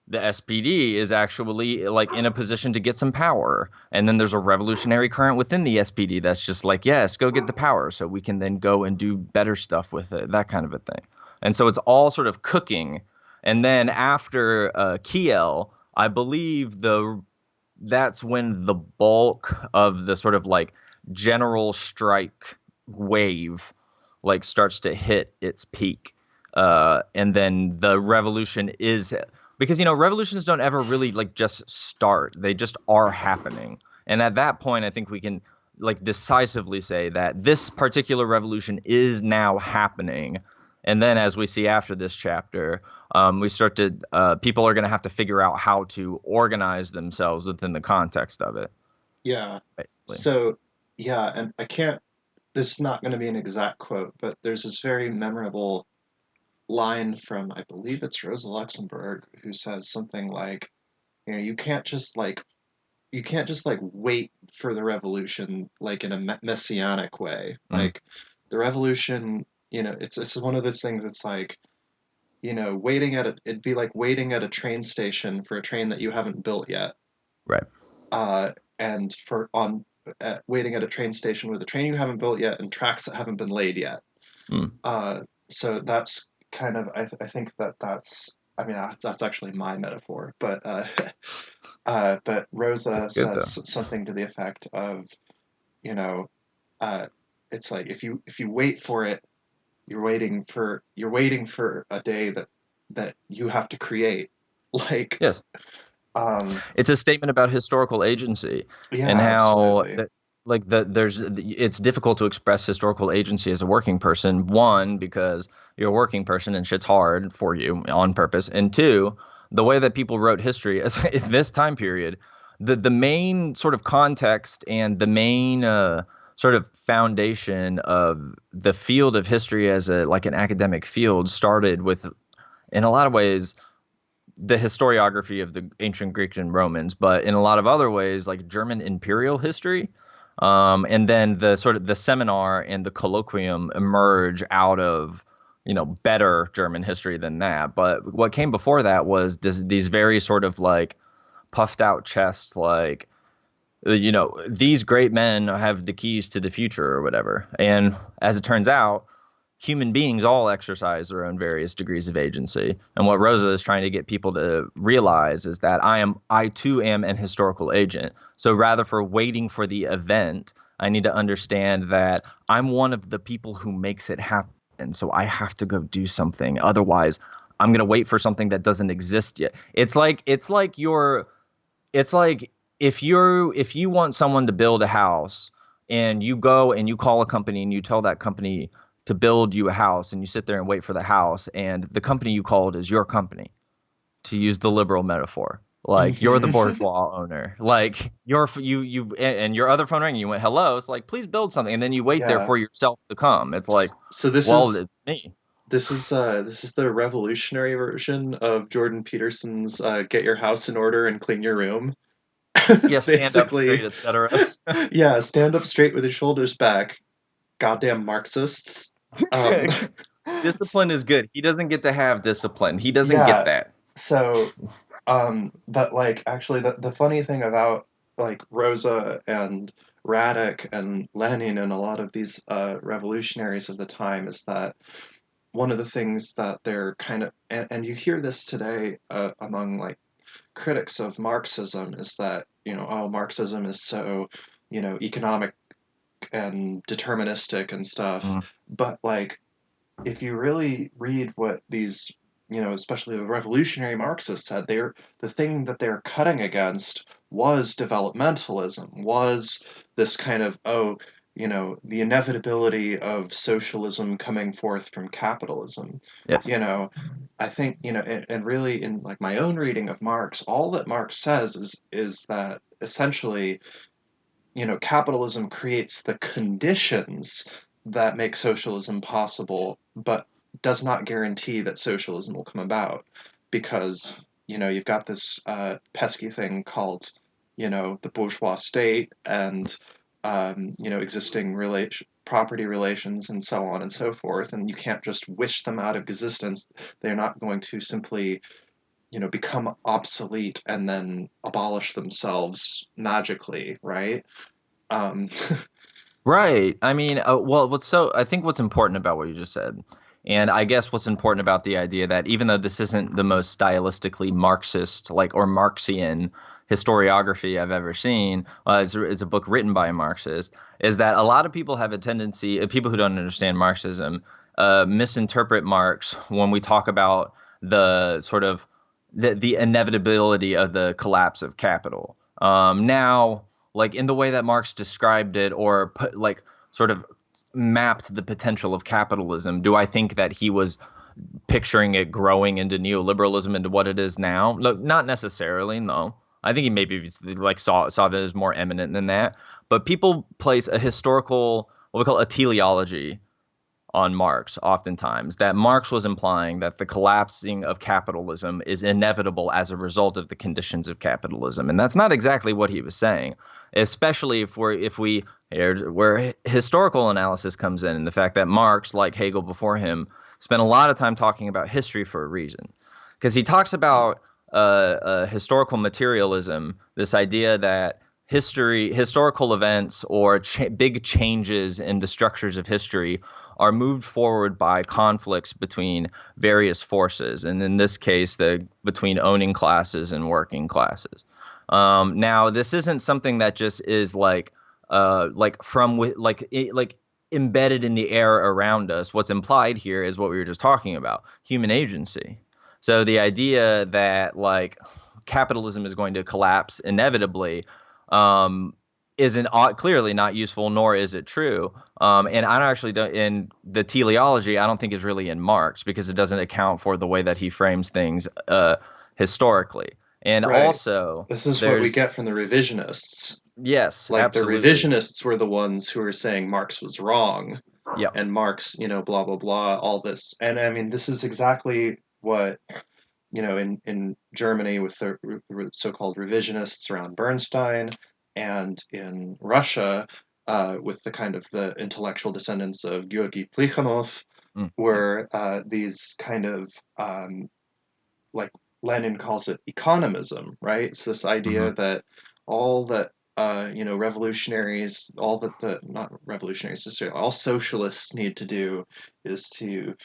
the SPD is actually like in a position to get some power. And then there's a revolutionary current within the SPD that's just like, yes, go get the power so we can then go and do better stuff with it, that kind of a thing. And so it's all sort of cooking. And then after Kiel, I believe that's when the bulk of the sort of like general strike wave like starts to hit its peak. And then the revolution is because revolutions don't ever really like just start, they just are happening. And at that point I think we can like decisively say that this particular revolution is now happening. And then as we see after this chapter, we start to people are going to have to figure out how to organize themselves within the context of it, Yeah. basically. So, yeah, and I can't, this is not going to be an exact quote, but there's this very memorable line from, I believe it's Rosa Luxemburg, who says something like, you can't just like, wait for the revolution like in a messianic way. Mm, Like the revolution, it's one of those things. It's like, waiting at it'd be like waiting at a train station for a train that you haven't built yet. right. And for on waiting at a train station with a train you haven't built yet and tracks that haven't been laid yet. Mm, So that's kind of I think that's I mean that's actually my metaphor, but but that's Rosa good though. says something to the effect of, you know, uh, it's like if you wait for it, you're waiting for a day that you have to create. Like, Yes. um, It's a statement about historical agency and yeah, how absolutely. that like it's difficult to express historical agency as a working person. One, because you're a working person and shit's hard for you on purpose. And two, the way that people wrote history as in this time period, the main sort of context and the main sort of foundation of the field of history as a like an academic field started with, in a lot of ways, the historiography of the ancient Greeks and Romans, but in a lot of other ways, like German imperial history. And then the sort of the seminar and the colloquium emerge out of, better German history than that. But what came before that was these very sort of like puffed out chest, like, these great men have the keys to the future or whatever. And as it turns out, human beings all exercise their own various degrees of agency. And what Rosa is trying to get people to realize is that I too am an historical agent. So rather for waiting for the event, I need to understand that I'm one of the people who makes it happen. So I have to go do something. Otherwise, I'm going to wait for something that doesn't exist yet. It's like if you want someone to build a house and you go and you call a company and you tell that company to build you a house and you sit there and wait for the house and the company you called is your company, to use the liberal metaphor. Like you're the Hmm. bourgeois owner. Like and your other phone rang and you went hello. It's like please build something and then you wait there Yeah. for yourself to come. It's like, So this well, is it's me. This is the revolutionary version of Jordan Peterson's "Get Your House in Order and Clean Your Room." Yeah, It's stand up basically, straight, etc. yeah, stand up straight with your shoulders back, goddamn Marxists. Um, Discipline is good. He doesn't get to have discipline. He doesn't get yeah, that. so but like actually the funny thing about like Rosa and Radek and Lenin and a lot of these revolutionaries of the time is that one of the things that they're kind of and you hear this today among like critics of Marxism is that oh, Marxism is so economic and deterministic and stuff, Mm. but like if you really read what these, especially the revolutionary Marxists said, the thing that they're cutting against was developmentalism, was this kind of, oh, the inevitability of socialism coming forth from capitalism. Yes. You know, I think, and really in like my own reading of Marx, all that Marx says is that essentially capitalism creates the conditions that make socialism possible, but does not guarantee that socialism will come about because, you've got this pesky thing called, the bourgeois state and, existing property relations and so on and so forth. And you can't just wish them out of existence. They're not going to simply, become obsolete and then abolish themselves magically, right? Um, Right. I mean, well, I think what's important about what you just said, and I guess what's important about the idea that even though this isn't the most stylistically Marxist, like, or Marxian historiography I've ever seen, it's a book written by a Marxist, is that a lot of people have a tendency, people who don't understand Marxism, misinterpret Marx when we talk about the sort of the inevitability of the collapse of capital. Now, like in the way that Marx described it or put like sort of mapped the potential of capitalism, do I think that he was picturing it growing into neoliberalism into what it is now? Look, not necessarily, no. I think he maybe like saw that as more eminent than that. But people place a historical, what we call a teleology on Marx oftentimes, that Marx was implying that the collapsing of capitalism is inevitable as a result of the conditions of capitalism. And that's not exactly what he was saying, especially if we where historical analysis comes in and the fact that Marx, like Hegel before him, spent a lot of time talking about history for a reason. Because he talks about historical materialism, this idea that historical events or big changes in the structures of history are moved forward by conflicts between various forces, and in this case, between owning classes and working classes. Now, this isn't something that just is like from with like embedded in the air around us. What's implied here is what we were just talking about: human agency. So the idea that like capitalism is going to collapse inevitably um, isn't clearly not useful, nor is it true. And I don't actually don't in the teleology. I don't think is really in Marx because it doesn't account for the way that he frames things historically. And right. also, This is what we there's get from the revisionists. yes, Like the absolutely, revisionists were the ones who were saying Marx was wrong yep. and Marx, blah blah blah, all this. And I mean, this is exactly what in Germany with the so-called revisionists around Bernstein, and in Russia with the kind of the intellectual descendants of Georgy Plekhanov, Mm, yep. were these kind of like Lenin calls it economism, right? It's this idea Hmm. that all that revolutionaries, all that the not revolutionaries necessarily, all socialists need to do is to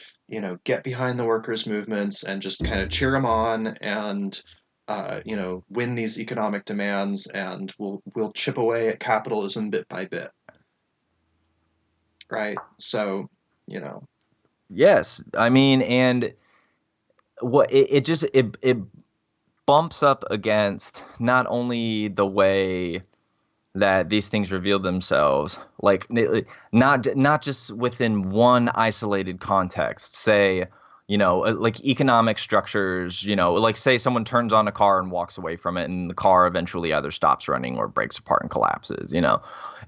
get behind the workers' movements and just kind of cheer them on and win these economic demands, and we'll chip away at capitalism bit by bit, right? So, you know, Yes, I mean, and what it just it bumps up against not only the way that these things reveal themselves, like not just within one isolated context. Say, like economic structures. Like say someone turns on a car and walks away from it, and the car eventually either stops running or breaks apart and collapses.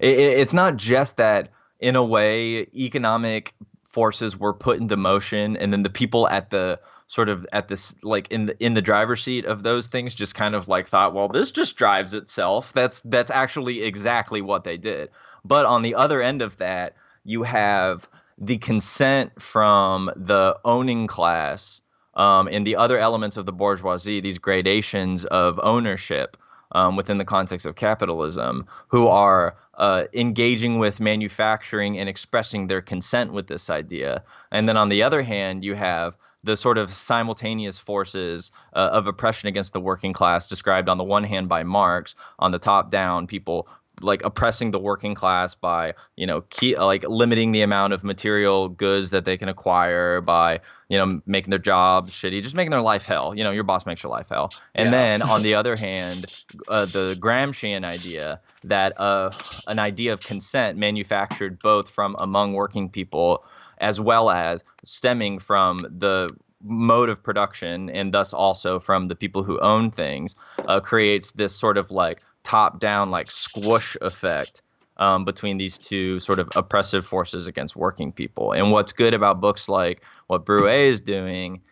It's not just that. In a way, economic forces were put into motion, and then the people at the sort of at this like in the driver's seat of those things just kind of like thought, well, this just drives itself. That's actually exactly what they did. But on the other end of that, you have the consent from the owning class, and the other elements of the bourgeoisie, these gradations of ownership, within the context of capitalism, who are engaging with manufacturing and expressing their consent with this idea. And then on the other hand, you have the sort of simultaneous forces of oppression against the working class, described on the one hand by Marx, on the top down, people like oppressing the working class by, like limiting the amount of material goods that they can acquire, by, making their jobs shitty, just making their life hell. Your boss makes your life hell. And Yeah. then on the other hand, the Gramscian idea that an idea of consent manufactured both from among working people as well as stemming from the mode of production, and thus also from the people who own things, creates this sort of like top down like squish effect, between these two sort of oppressive forces against working people. And what's good about books like what Broué is doing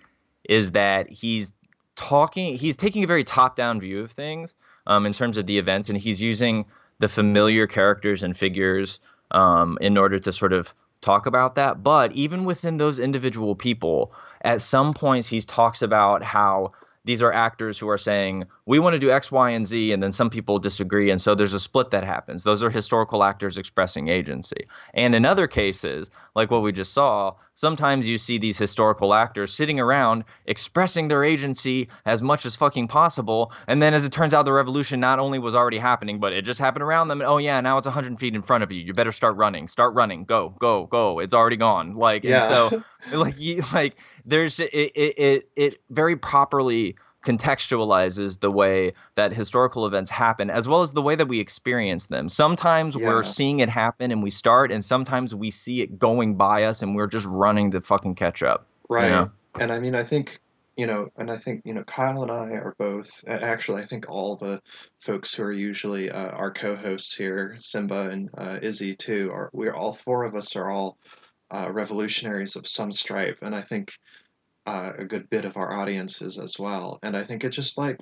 is that he's taking a very top down view of things, in terms of the events, and he's using the familiar characters and figures, in order to sort of talk about that. But even within those individual people, at some points he talks about how these are actors who are saying, we want to do X, Y, and Z, and then some people disagree. And so there's a split that happens. Those are historical actors expressing agency. And in other cases, like what we just saw, sometimes you see these historical actors sitting around expressing their agency as much as fucking possible. And then as it turns out, the revolution not only was already happening, but it just happened around them. And oh, yeah, now it's 100 feet in front of you. You better start running. Start running. Go, go, go. It's already gone. Like, and Yeah. so, like, there's it very properly contextualizes the way that historical events happen, as well as the way that we experience them. Sometimes we're Yeah. seeing it happen and we start, and sometimes we see it going by us and we're just running to fucking catch up, you Right. know? And I mean, I think, and I think, Kyle and I are both, actually, I think all the folks who are usually our co-hosts here, Simba and Izzy too, we're all four of us are all revolutionaries of some stripe. And I think a good bit of our audiences as well. And I think it just like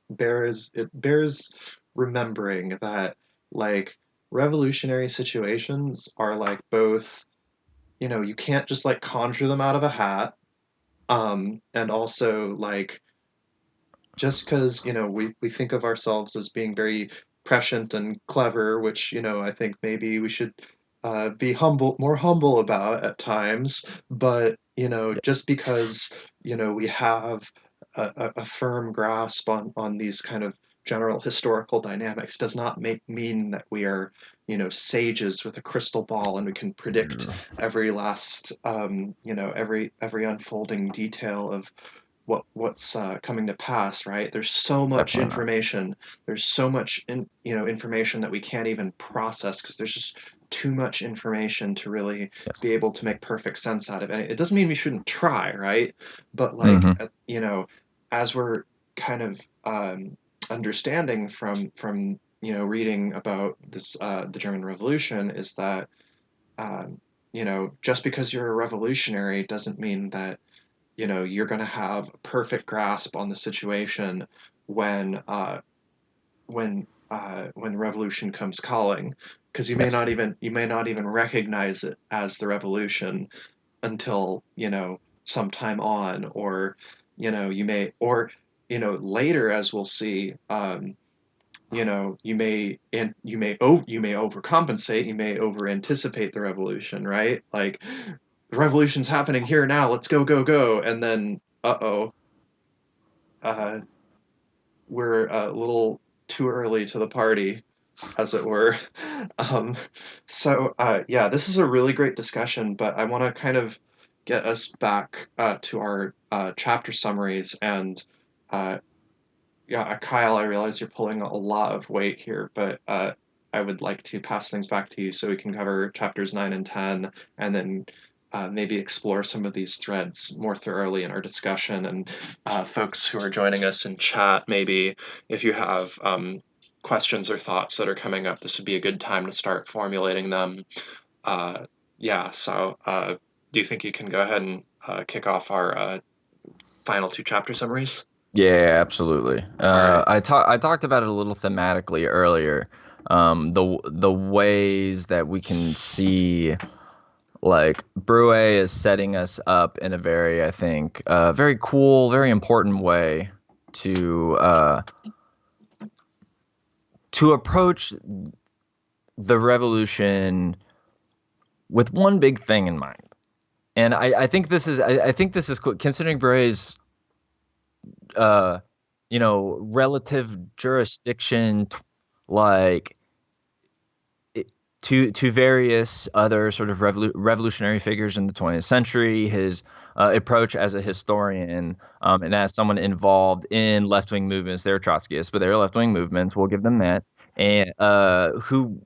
it bears remembering that like revolutionary situations are like both, you can't just like conjure them out of a hat. And also like just because we think of ourselves as being very prescient and clever, which I think maybe we should be more humble about at times. But Yes. just because we have a firm grasp on these kind of general historical dynamics does not mean that we are sages with a crystal ball and we can predict every last every unfolding detail of what's coming to pass, right? There's so much Definitely not. information. There's so much information that we can't even process because there's just too much information to really Yes. be able to make perfect sense out of it. It doesn't mean we shouldn't try, right? But like, Hmm. as we're kind of understanding from reading about this the German Revolution is that just because you're a revolutionary doesn't mean that you're going to have a perfect grasp on the situation when when revolution comes calling, because Yes. you may not even recognize it as the revolution until some time on, or you may, or later, as we'll see. You may overcompensate, you may over anticipate the revolution, right? Like, the revolution's happening here now, let's go, go, go. And then uh we're a little too early to the party, as it were. um yeah, this is a really great discussion, but I want to kind of get us back to our chapter summaries. And uh yeah, Kyle, I realize you're pulling a lot of weight here, but I would like to pass things back to you so we can cover chapters 9 and 10, and then maybe explore some of these threads more thoroughly in our discussion. And folks who are joining us in chat, maybe if you have questions or thoughts that are coming up, this would be a good time to start formulating them. Uh, yeah, so do you think you can go ahead and kick off our final 2 chapter summaries? Yeah, absolutely. All right. I talked about it a little thematically earlier. The ways that we can see like Broué is setting us up in a very, I think, very cool, very important way to approach the revolution with one big thing in mind. And I think this is I think this is cool, considering Broué's relative jurisdiction, like to various other sort of revolutionary figures in the 20th century, his approach as a historian, and as someone involved in left-wing movements. They're Trotskyists, but they're left-wing movements. We'll give them that. And who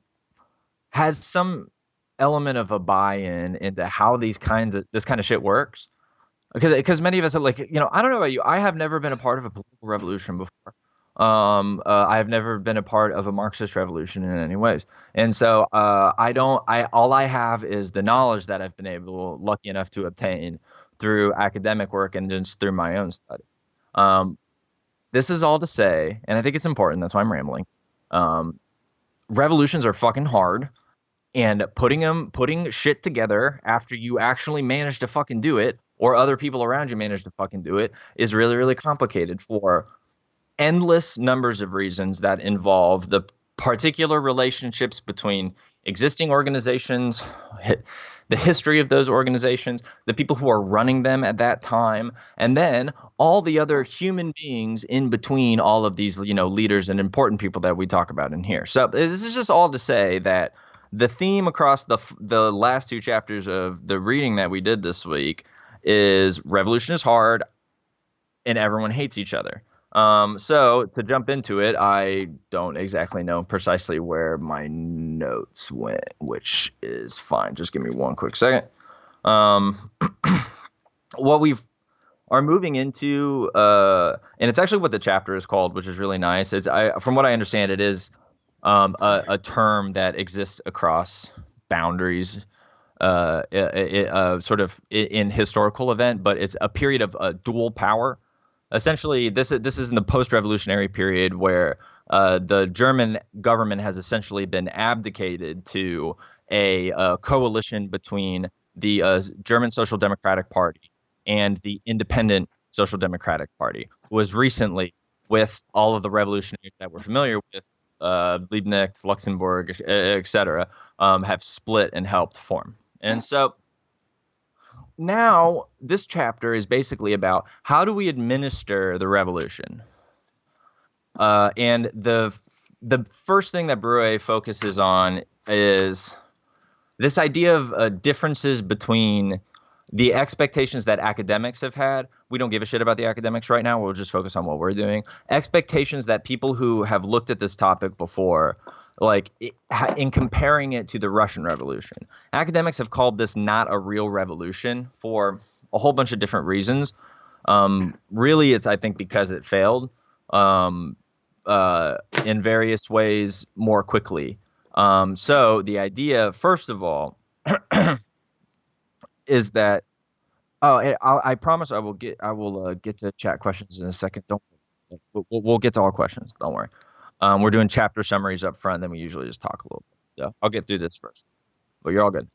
has some element of a buy-in into how this kind of shit works. Because many of us are like, I don't know about you. I have never been a part of a political revolution before. I have never been a part of a Marxist revolution in any ways, and so I don't. All I have is the knowledge that I've been lucky enough to obtain through academic work and just through my own study. Um, this is all to say, and I think it's important. That's why I'm rambling. Um, Revolutions are fucking hard, and putting shit together after you actually manage to fucking do it, or other people around you manage to fucking do it, is really, really complicated for endless numbers of reasons that involve the particular relationships between existing organizations, the history of those organizations, the people who are running them at that time, and then all the other human beings in between all of these, leaders and important people that we talk about in here. So this is just all to say that the theme across the last 2 chapters of the reading that we did this week is revolution is hard and everyone hates each other. So to jump into it, I don't exactly know precisely where my notes went, which is fine. Just give me one quick second. Um, what we are moving into, and it's actually what the chapter is called, which is really nice. From what I understand, it is a term that exists across boundaries, sort of in historical event, but it's a period of dual power. Essentially, this is in the post-revolutionary period where the German government has essentially been abdicated to a coalition between the German Social Democratic Party and the Independent Social Democratic Party, who was recently, with all of the revolutionaries that we're familiar with, Liebknecht, Luxembourg, etc., have split and helped form. And so now this chapter is basically about how do we administer the revolution. And the first thing that Broué focuses on is this idea of differences between the expectations that academics have had. We don't give a shit about the academics right now. We'll just focus on what we're doing. Expectations that people who have looked at this topic before, like in comparing it to the Russian Revolution. Academics have called this not a real revolution for a whole bunch of different reasons. Really, it's, I think, because it failed in various ways more quickly. So the idea, first of all, is that I promise I will get to chat questions in a second. Don't we'll get to all questions. Don't worry. We're doing chapter summaries up front, then we usually just talk a little bit. So I'll get through this first, but you're all good.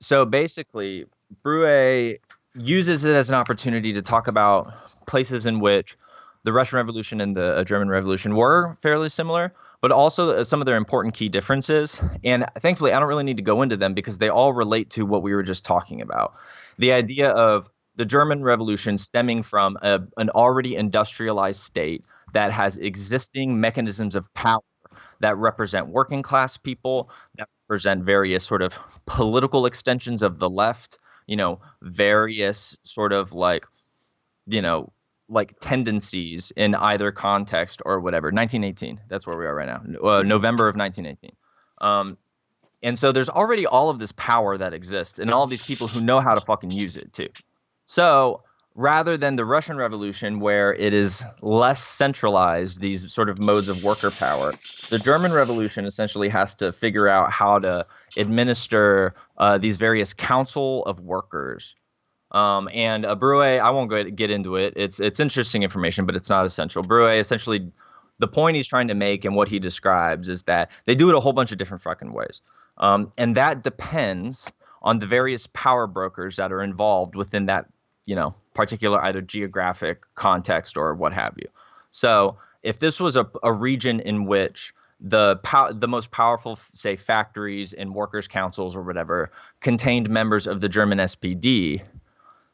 So basically, Broué uses it as an opportunity to talk about places in which the Russian Revolution and the German Revolution were fairly similar, but also some of their important key differences. And thankfully, I don't really need to go into them because they all relate to what we were just talking about. The idea of the German Revolution stemming from an already industrialized state that has existing mechanisms of power that represent working class people, that represent various sort of political extensions of the left, various sort of like tendencies in either context or whatever. 1918, that's where we are right now. November of 1918. And so there's already all of this power that exists and all of these people who know how to fucking use it too. So rather than the Russian Revolution, where it is less centralized, these sort of modes of worker power. The German Revolution essentially has to figure out how to administer these various council of workers. And Broué, I won't get into it. It's interesting information, but it's not essential. Broué essentially, the point he's trying to make and what he describes is that they do it a whole bunch of different fucking ways, and that depends on the various power brokers that are involved within that particular either geographic context or what have you. So if this was a region in which the most powerful, say, factories and workers' councils or whatever contained members of the German SPD,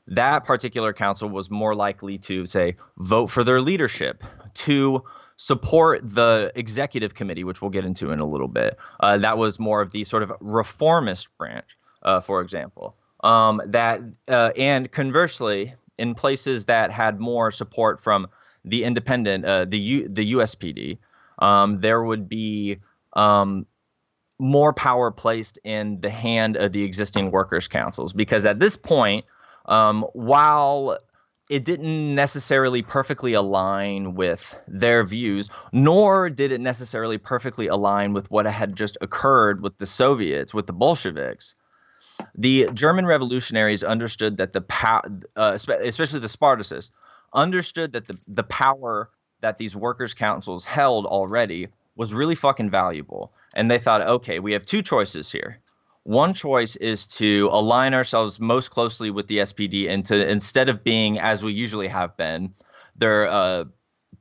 that particular council was more likely to, say, vote for their leadership, to support the executive committee, which we'll get into in a little bit. That was more of the sort of reformist branch, for example. And conversely, in places that had more support from the independent, the USPD, there would be more power placed in the hand of the existing workers' councils, because at this point, while it didn't necessarily perfectly align with their views, nor did it necessarily perfectly align with what had just occurred with the Soviets, with the Bolsheviks. The German revolutionaries understood that especially the Spartacists, understood that the power that these workers' councils held already was really fucking valuable. And they thought, okay, we have two choices here. One choice is to align ourselves most closely with the SPD and to, instead of being, as we usually have been, their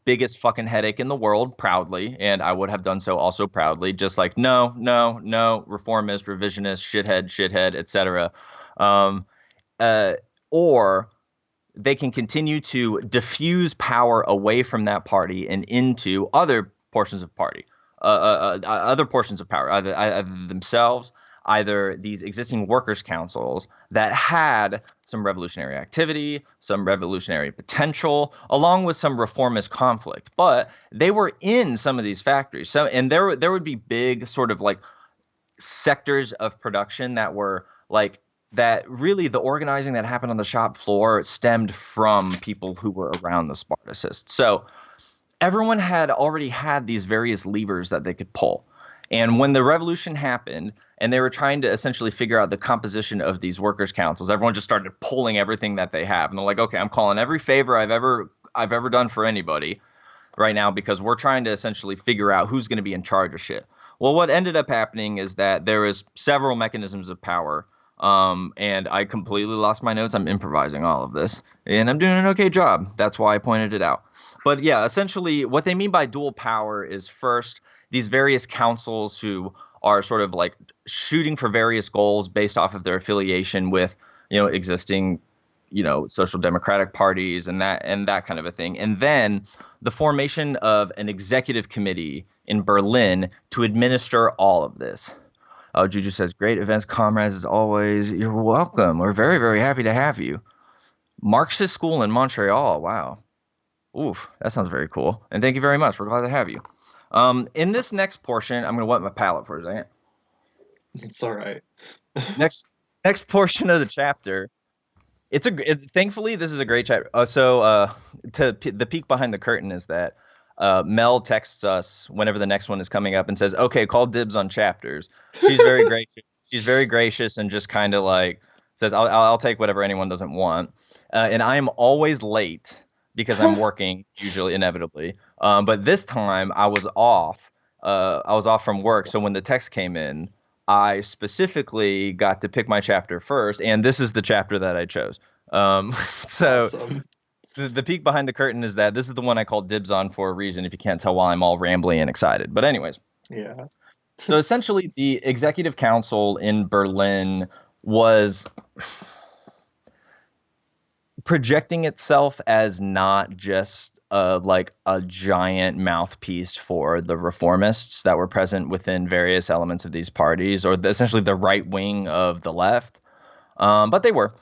biggest fucking headache in the world, proudly, and I would have done so also proudly, just like no, no, no, reformist, revisionist, shithead, etc. Um, or they can continue to diffuse power away from that party and into other portions of party, other portions of power, either themselves, either these existing workers' councils that had some revolutionary activity, some revolutionary potential, along with some reformist conflict. But they were in some of these factories. So, and there would be big sort of like sectors of production that were like that really the organizing that happened on the shop floor stemmed from people who were around the Spartacists. So everyone had already had these various levers that they could pull. And when the revolution happened and they were trying to essentially figure out the composition of these workers' councils, everyone just started pulling everything that they have. And they're like, okay, I'm calling every favor I've ever done for anybody right now, because we're trying to essentially figure out who's going to be in charge of shit. Well, what ended up happening is that there was several mechanisms of power. And I completely lost my notes. I'm improvising all of this, and I'm doing an okay job. That's why I pointed it out. But yeah, essentially, what they mean by dual power is, first, these various councils who are sort of like shooting for various goals based off of their affiliation with, existing, social democratic parties and that kind of a thing. And then the formation of an executive committee in Berlin to administer all of this. Oh, Juju says, great events, comrades, as always. You're welcome. We're very, very happy to have you. Marxist School in Montreal. Wow. Oof, that sounds very cool. And thank you very much. We're glad to have you. In this next portion, I'm going to wet my palate for a second. It's all right. Next portion of the chapter. Thankfully, this is a great chapter. The peek behind the curtain is that Mel texts us whenever the next one is coming up and says, "Okay, call dibs on chapters." She's very gracious. She's very gracious and just kind of like says, "I'll take whatever anyone doesn't want." And I am always late because I'm working, usually inevitably. But this time I was off. I was off from work, so when the text came in, I specifically got to pick my chapter first, and this is the chapter that I chose. So Awesome. the peek behind the curtain is that this is the one I called dibs on for a reason, if you can't tell while I'm all rambly and excited. But anyways, Yeah. so essentially the executive council in Berlin was projecting itself as not just like a giant mouthpiece for the reformists that were present within various elements of these parties, or essentially the right wing of the left, but they were.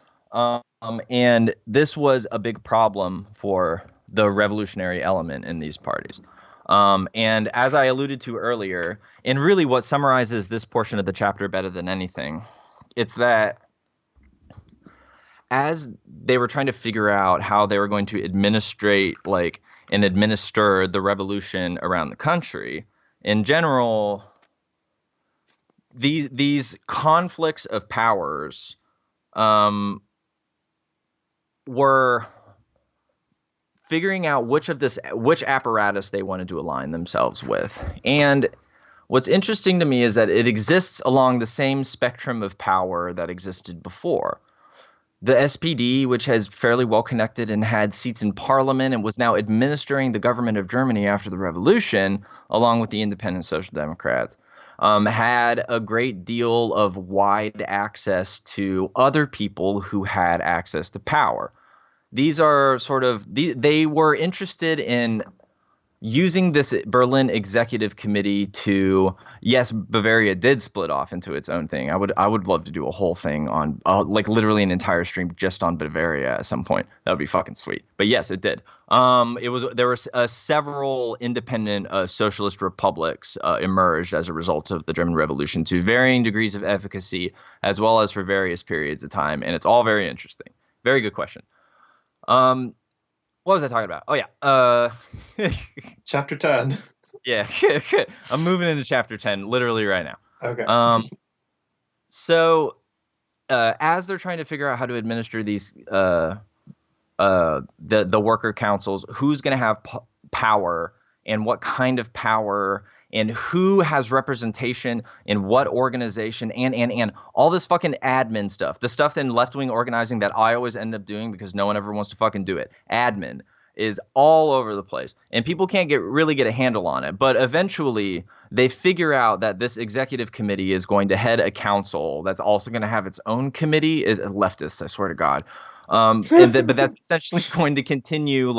And this was a big problem for the revolutionary element in these parties. And as I alluded to earlier, and really what summarizes this portion of the chapter better than anything, it's that as they were trying to figure out how they were going to administrate and administer the revolution around the country in general, these conflicts of powers were figuring out which apparatus they wanted to align themselves with. And what's interesting to me is that it exists along the same spectrum of power that existed before. The SPD, which has fairly well connected and had seats in parliament and was now administering the government of Germany after the revolution, along with the independent Social Democrats, had a great deal of wide access to other people who had access to power. These are they were interested in using this Berlin Executive Committee to, yes, Bavaria did split off into its own thing. I would love to do a whole thing on literally an entire stream just on Bavaria at some point. That would be fucking sweet. But yes, it did. There were several independent socialist republics emerged as a result of the German Revolution to varying degrees of efficacy as well as for various periods of time, and it's all very interesting. Very good question. What was I talking about? Oh yeah. Chapter 10. Yeah. I'm moving into chapter 10 literally right now. Okay. So as they're trying to figure out how to administer these the worker councils, who's going to have power and what kind of power and who has representation in what organization and all this fucking admin stuff, the stuff in left-wing organizing that I always end up doing because no one ever wants to fucking do it. Admin is all over the place and people can't really get a handle on it. But eventually they figure out that this executive committee is going to head a council that's also going to have its own committee. Leftists, I swear to God. But that's essentially going to continue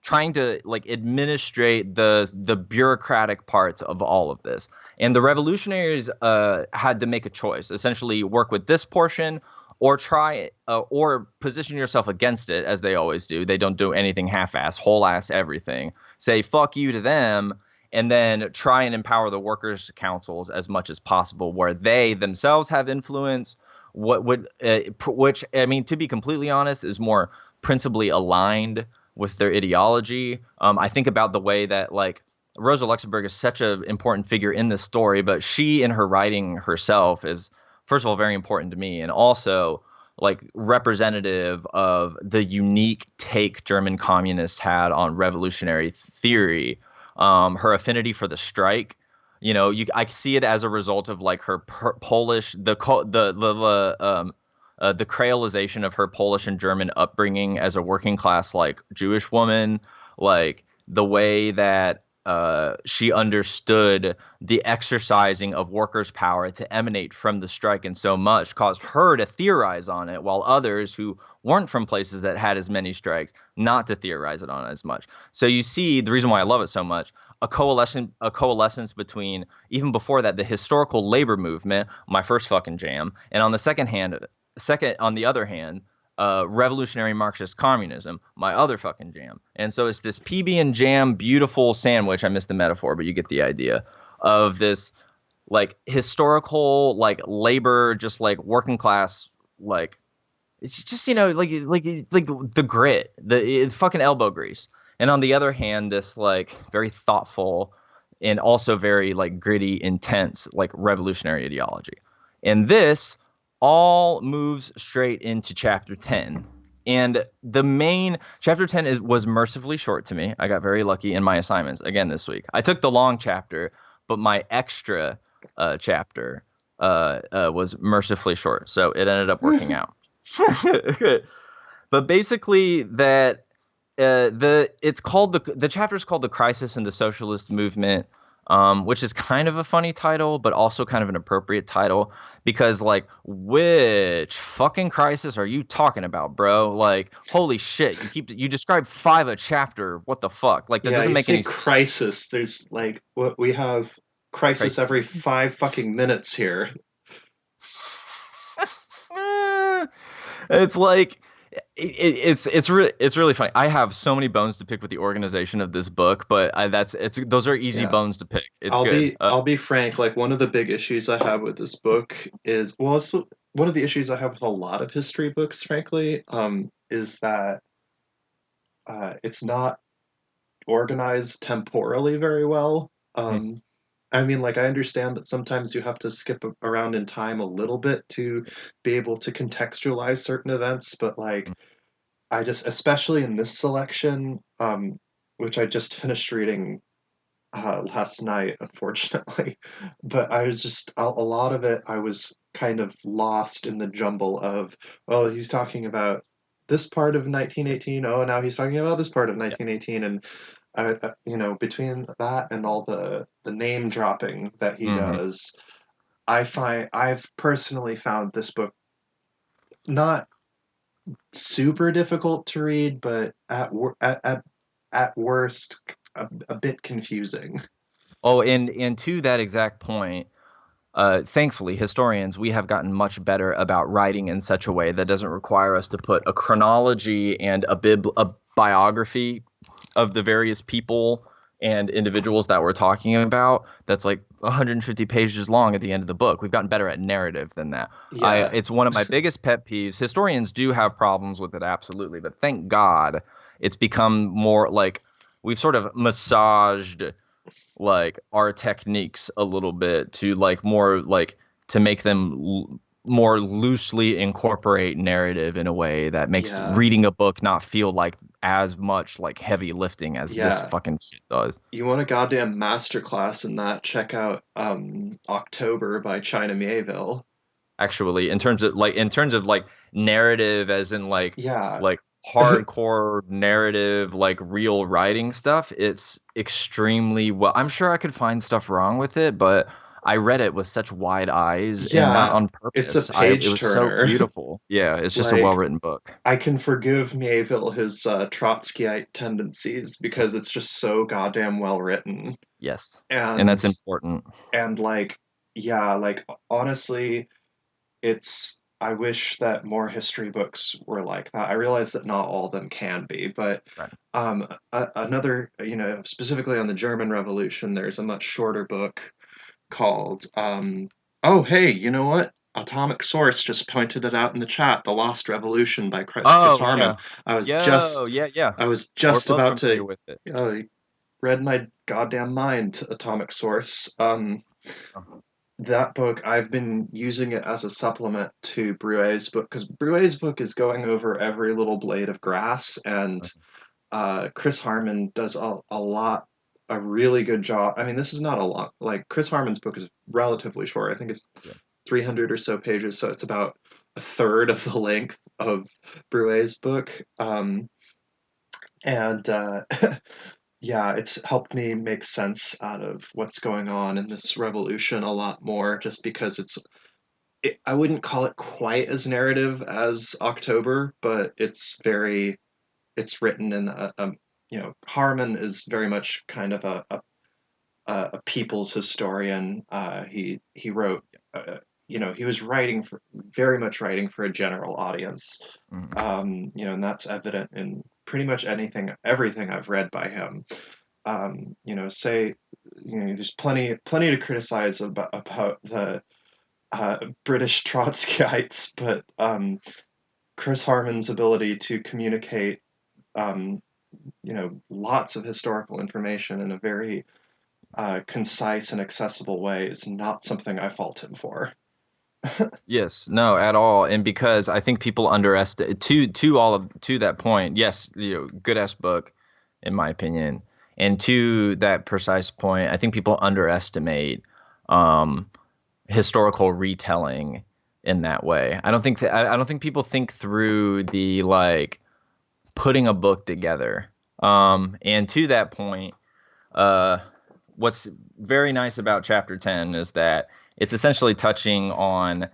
trying to administrate the bureaucratic parts of all of this. And the revolutionaries had to make a choice, essentially work with this portion or try or position yourself against it, as they always do. They don't do anything half-ass, whole-ass everything. Say fuck you to them, and then try and empower the workers' councils as much as possible, where they themselves have influence. Which I mean, to be completely honest, is more principally aligned with their ideology. I think about the way that Rosa Luxemburg is such an important figure in this story, but she in her writing herself is, first of all, very important to me, and also representative of the unique take German communists had on revolutionary theory. Her affinity for the strike, I see it as a result of her Polish, the creolization of her Polish and German upbringing as a working class Jewish woman, the way that she understood the exercising of workers' power to emanate from the strike, and so much caused her to theorize on it, while others who weren't from places that had as many strikes not to theorize it on as much. So you see the reason why I love it so much. A coalescence between, even before that, the historical labor movement, my first fucking jam, and on the other hand, revolutionary Marxist communism, my other fucking jam. And so it's this PB and jam beautiful sandwich. I missed the metaphor, but you get the idea of this historical labor, just working class, it's just the grit, the fucking elbow grease. And on the other hand, this very thoughtful and also very gritty, intense revolutionary ideology. And this all moves straight into chapter 10. And the main chapter 10 was mercifully short to me. I got very lucky in my assignments again this week. I took the long chapter, but my extra chapter was mercifully short, so it ended up working out. But basically, that the chapter is called "The Crisis in the Socialist Movement," which is kind of a funny title, but also kind of an appropriate title because, which fucking crisis are you talking about, bro? Holy shit! You describe 5 a chapter. What the fuck? That doesn't make any sense. Crisis. There's what we have crisis every 5 fucking minutes here. It's it's really funny. I have so many bones to pick with the organization of this book, but those are easy bones to pick. It's good. I'll be frank. One of the big issues I have with this book is, one of the issues I have with a lot of history books, frankly, is that it's not organized temporally very well. Mm, I mean, like, I understand that sometimes you have to skip around in time a little bit to be able to contextualize certain events, but like, mm, I just, especially in this selection, which I just finished reading last night, unfortunately. But I was just a lot of it. I was kind of lost in the jumble of, oh, he's talking about this part of 1918. Oh, now he's talking about this part of yeah. 1918, and between that and all the name dropping that he Hmm. does, I've personally found this book not super difficult to read, but at worst a bit confusing. Oh, and to that exact point, thankfully, historians, we have gotten much better about writing in such a way that doesn't require us to put a chronology and a biography of the various people and individuals that we're talking about. That's like 150 pages long at the end of the book. We've gotten better at narrative than that. Yeah, It's one of my biggest pet peeves. Historians do have problems with it, absolutely, but thank God it's become more like we've sort of massaged like our techniques a little bit to like more like to make them more loosely incorporate narrative in a way that makes yeah, reading a book not feel like as much like heavy lifting as this yeah. fucking shit does. You want a goddamn masterclass in that? Check out October by China Mieville. Actually, in terms of like narrative as in Yeah. like hardcore narrative like real writing stuff, it's extremely well. I'm sure I could find stuff wrong with it, but I read it with such wide eyes and not Yeah, on it's a purpose. It page was so turner. beautiful. Yeah, it's just a Like, well-written book. I can forgive Mieville his Trotskyite tendencies because it's just so goddamn well written. Yes. And And that's important. like, yeah, like honestly, it's I wish that more history books were like that. I realize that not all of them can be, but Right. another, specifically on the German Revolution, there's a much shorter book called oh, hey, you know what? Atomic Source just pointed it out in the chat, The Lost Revolution by Chris Oh, Harman. yeah. I was Yo, just yeah, yeah. I was We're just both about familiar to with it. read my goddamn mind, Atomic Source. That book, I've been using it as a supplement to Broué's book because Broué's book is going over every little blade of grass, and Chris Harman does a really good job. I mean, this is not a long, like, Chris Harman's book is relatively short. I think it's Yeah. 300 or so pages, so it's about a third of the length of Broué's book. And yeah, it's helped me make sense out of what's going on in this revolution a lot more, just because I wouldn't call it quite as narrative as October, but it's written in Harman is very much kind of a people's historian. He wrote, he was writing for very much writing for a general audience. Mhm. And that's evident in pretty much everything I've read by him. Say, there's plenty to criticize about the British Trotskyites, but Chris Harman's ability to communicate, um, lots of historical information in a very concise and accessible way is not something I fault him for. Yes, no, at all. And because I think people underestimate to that point, yes, good ass book, in my opinion. And to that precise point, I think people underestimate um historical retelling in that way. I don't think people think through the like putting a book together. And to that point, uh what's very nice about chapter 10 is that it's essentially touching on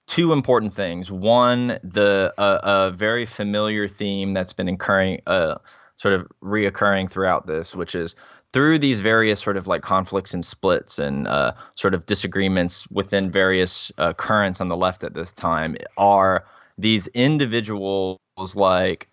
two important things. One, a very familiar theme that's been occurring, sort of reoccurring throughout this, which is through these various sort of like conflicts and splits and sort of disagreements within various currents on the left at this time are these individuals like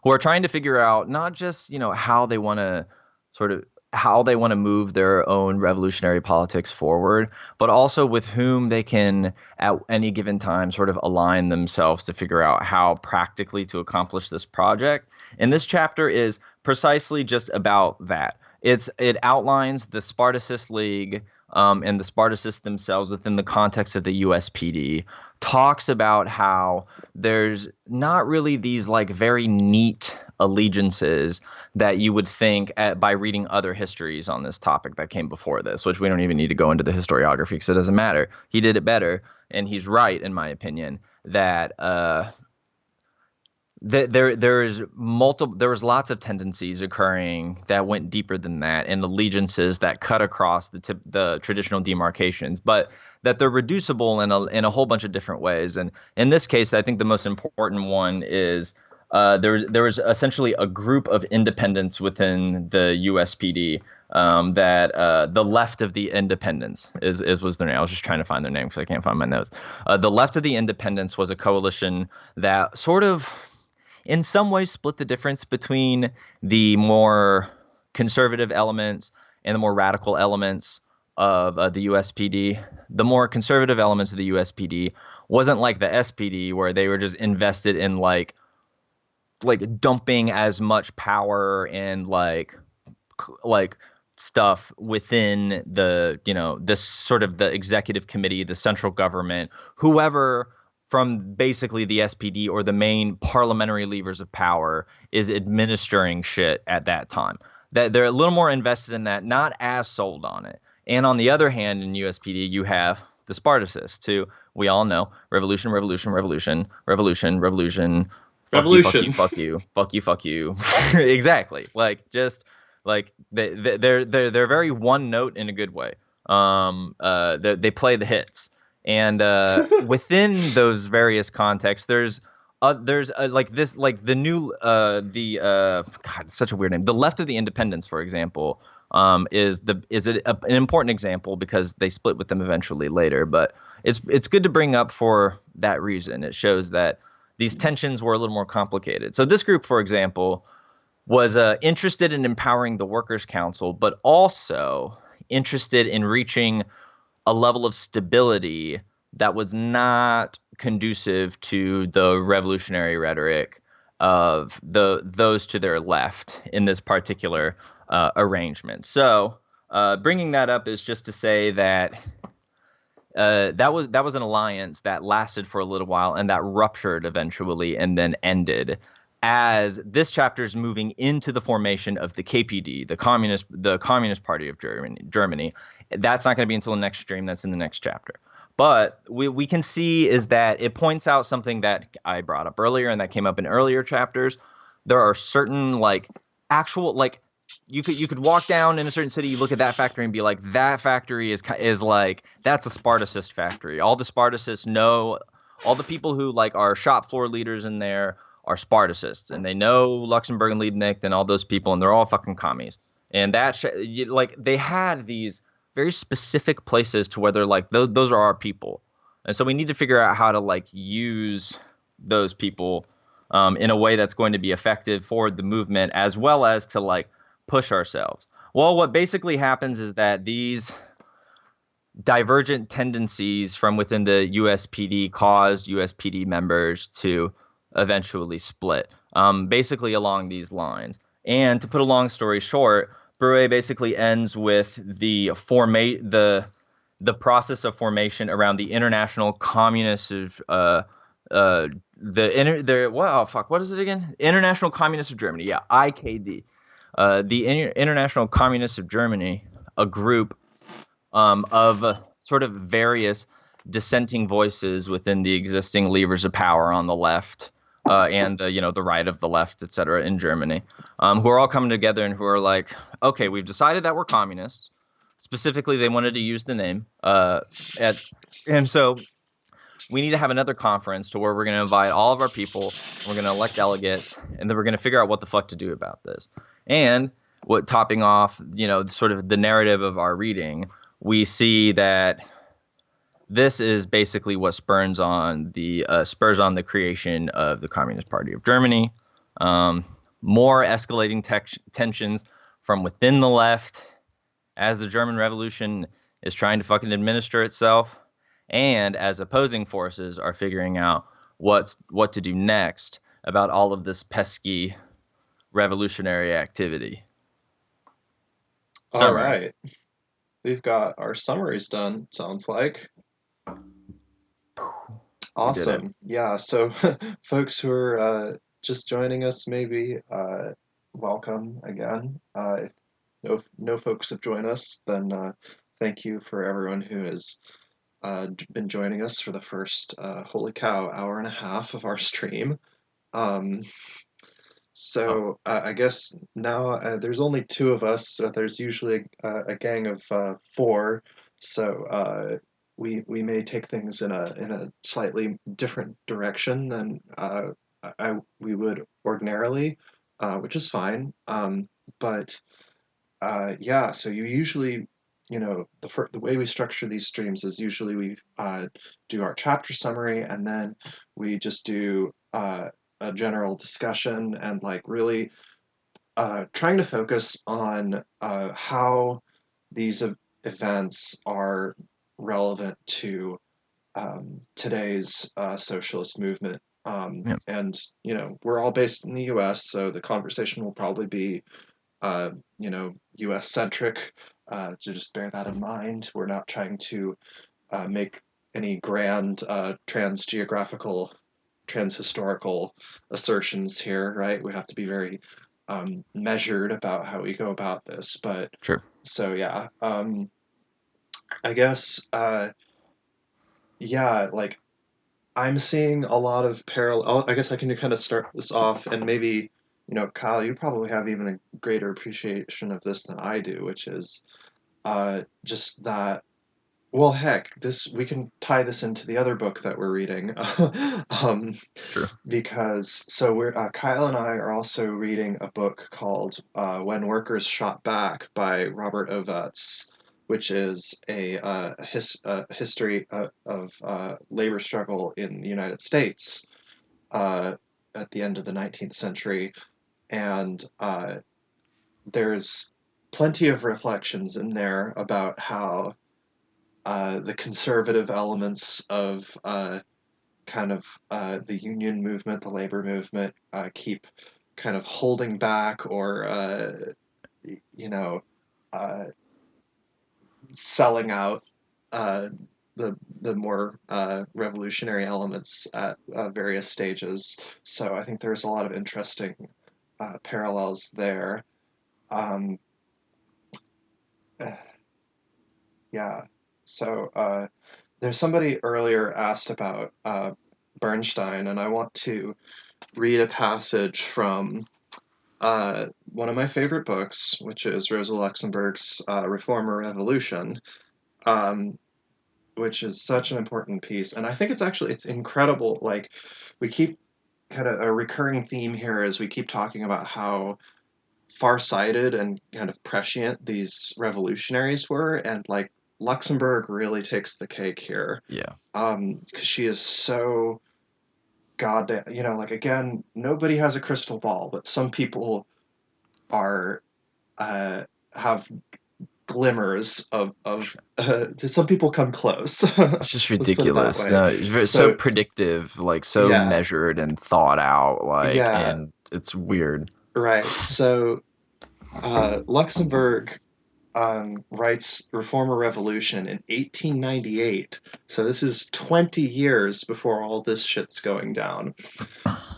who are trying to figure out not just how they want to sort of how they want to move their own revolutionary politics forward, but also with whom they can at any given time sort of align themselves to figure out how practically to accomplish this project. And this chapter is precisely just about that. It outlines the Spartacist League, and the Spartacists themselves within the context of the USPD, talks about how there's not really these like very neat allegiances that you would think by reading other histories on this topic that came before this, which we don't even need to go into the historiography because it doesn't matter. He did it better, and he's right, in my opinion, that there was lots of tendencies occurring that went deeper than that, and allegiances that cut across the traditional demarcations, but that they're reducible in a whole bunch of different ways. And in this case, I think the most important one is there was essentially a group of independents within the USPD, that the Left of the Independents was their name. I was just trying to find their name because I can't find my notes. The Left of the Independents was a coalition that sort of in some ways split the difference between the more conservative elements and the more radical elements of the USPD. The more conservative elements of the USPD wasn't like the SPD, where they were just invested in like dumping as much power and like stuff within the, this sort of the executive committee, the central government, whoever from basically the SPD or the main parliamentary levers of power is administering shit at that time. That they're a little more invested in that, not as sold on it. And on the other hand, in USPD, you have the Spartacists, who we all know: revolution, revolution, revolution, revolution, revolution, fuck you, fuck you, Revolution. fuck you, fuck you, fuck you. Exactly. Like just like they're very one note in a good way. They play the hits, and within those various contexts, there's like this, like the new God, it's such a weird name. The Left of the Independents, for example, an important example because they split with them eventually later. But it's good to bring up for that reason. It shows that these tensions were a little more complicated. So this group, for example, was interested in empowering the Workers' Council, but also interested in reaching a level of stability that was not conducive to the revolutionary rhetoric of those to their left in this particular arrangement. So, bringing that up is just to say that that was an alliance that lasted for a little while and that ruptured eventually and then ended. As this chapter is moving into the formation of the KPD, the Communist Party of Germany, that's not going to be until the next stream. That's in the next chapter. But we can see is that it points out something that I brought up earlier and that came up in earlier chapters. There are certain like actual like you could walk down in a certain city, you look at that factory and be like, that factory is like, that's a Spartacist factory. All the Spartacists know, all the people who like are shop floor leaders in there are Spartacists, and they know Luxembourg and Liebknecht and all those people, and they're all fucking commies. And like they had these very specific places to where they're like, those are our people. And so we need to figure out how to like use those people in a way that's going to be effective for the movement, as well as to like push ourselves. Well, what basically happens is that these divergent tendencies from within the USPD caused USPD members to eventually split, basically along these lines. And to put a long story short, Broué basically ends with the process of formation around the International Communist of what is it again? International Communists of Germany. Yeah, IKD. The International Communists of Germany, a group of sort of various dissenting voices within the existing levers of power on the left, and the right of the left, et cetera, in Germany, who are all coming together and who are like, okay, we've decided that we're communists. Specifically, they wanted to use the name, and so we need to have another conference to where we're going to invite all of our people, we're going to elect delegates, and then we're going to figure out what the fuck to do about this. And what topping off, sort of the narrative of our reading, we see that this is basically what spurs on the creation of the Communist Party of Germany. More escalating tensions from within the left as the German Revolution is trying to fucking administer itself, and as opposing forces are figuring out what to do next about all of this pesky revolutionary activity. All Summary. right. We've got our summaries done, sounds like. We did it. Awesome. Yeah, so folks who are just joining us, maybe, welcome again. If no folks have joined us, then thank you for everyone who has been joining us for the first, holy cow, hour and a half of our stream. Um, so I guess now there's only two of us, so there's usually a gang of four. So we may take things in a slightly different direction than we would ordinarily, which is fine. But yeah, so you usually, the way we structure these streams is usually we do our chapter summary, and then we just do a general discussion and like really trying to focus on how these events are relevant to today's socialist movement. Yeah. And, we're all based in the US, so the conversation will probably be US centric. To just bear that in mind. We're not trying to make any grand transgeographical, transhistorical assertions here, right? We have to be very measured about how we go about this. But True. so yeah, I guess yeah, like I'm seeing a lot of parallel. I guess I can kind of start this off, and maybe Kyle, you probably have even a greater appreciation of this than I do, which is just that. Well, heck, this we can tie this into the other book that we're reading, um, True. because so we're Kyle and I are also reading a book called "When Workers Shot Back" by Robert Ovetz, which is a history of labor struggle in the United States at the end of the 19th century, and there's plenty of reflections in there about how the conservative elements of kind of the union movement, the labor movement, keep kind of holding back or, you know, uh, selling out uh, the more revolutionary elements at various stages. So I think there's a lot of interesting parallels there. Um, yeah. So there's somebody earlier asked about Bernstein, and I want to read a passage from one of my favorite books, which is Rosa Luxemburg's Reform or Revolution, um, which is such an important piece. And I think it's incredible. Like we keep kind of a recurring theme here as we keep talking about how far-sighted and kind of prescient these revolutionaries were, and like Luxemburg really takes the cake here. Yeah. Because she is so goddamn, like again, nobody has a crystal ball, but some people are uh, have glimmers of some people come close. It's just Let's put it that ridiculous. way. No, it's so So predictive, like so yeah, measured and thought out, like, yeah, and it's weird. right. So Luxemburg writes Reform or Revolution in 1898. So this is 20 years before all this shit's going down.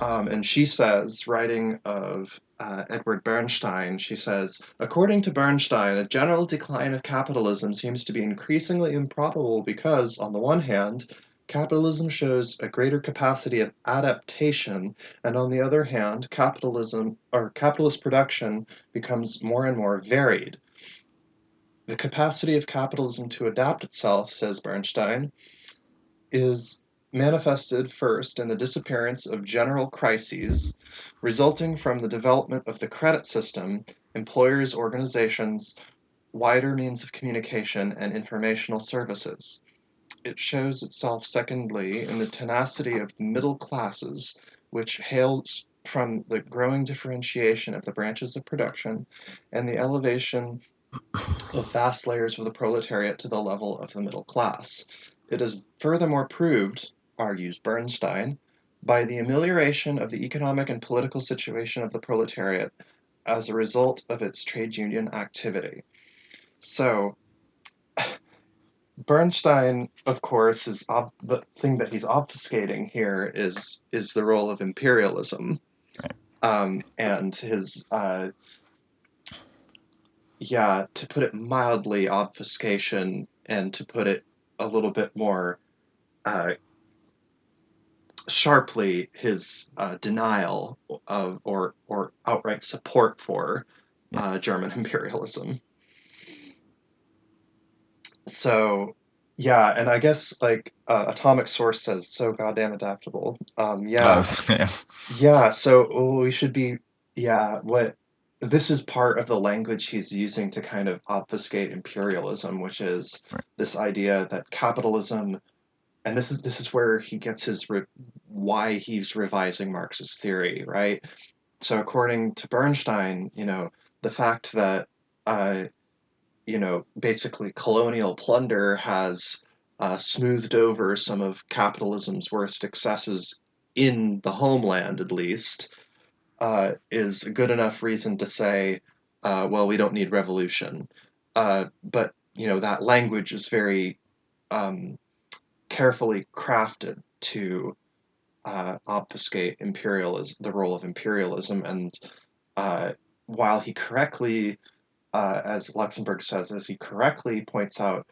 And she says, writing of Edward Bernstein, she says, according to Bernstein, a general decline of capitalism seems to be increasingly improbable because, on the one hand, capitalism shows a greater capacity of adaptation, and on the other hand, capitalist production becomes more and more varied. The capacity of capitalism to adapt itself, says Bernstein, is manifested first in the disappearance of general crises resulting from the development of the credit system, employers' organizations, wider means of communication, and informational services. It shows itself secondly in the tenacity of the middle classes, which hails from the growing differentiation of the branches of production and the elevation of vast layers of the proletariat to the level of the middle class. It is furthermore proved, argues Bernstein, by the amelioration of the economic and political situation of the proletariat as a result of its trade union activity. So, Bernstein, of course, is the thing that he's obfuscating here is the role of imperialism, and his to put it mildly, obfuscation, and to put it a little bit more sharply, his denial of or outright support for German imperialism. So, yeah, and I guess like Atomic Source says, so goddamn adaptable. Oh, yeah. Yeah. So we should be, What this is part of the language he's using to kind of obfuscate imperialism, which is Right. this idea that capitalism, and this is where he gets why he's revising Marx's theory, right? So according to Bernstein, the fact that uh, basically colonial plunder has smoothed over some of capitalism's worst excesses in the homeland, at least, is a good enough reason to say, well, we don't need revolution. But that language is very carefully crafted to obfuscate imperialism, the role of imperialism, and uh, while he correctly, as Luxemburg says, as he correctly points out,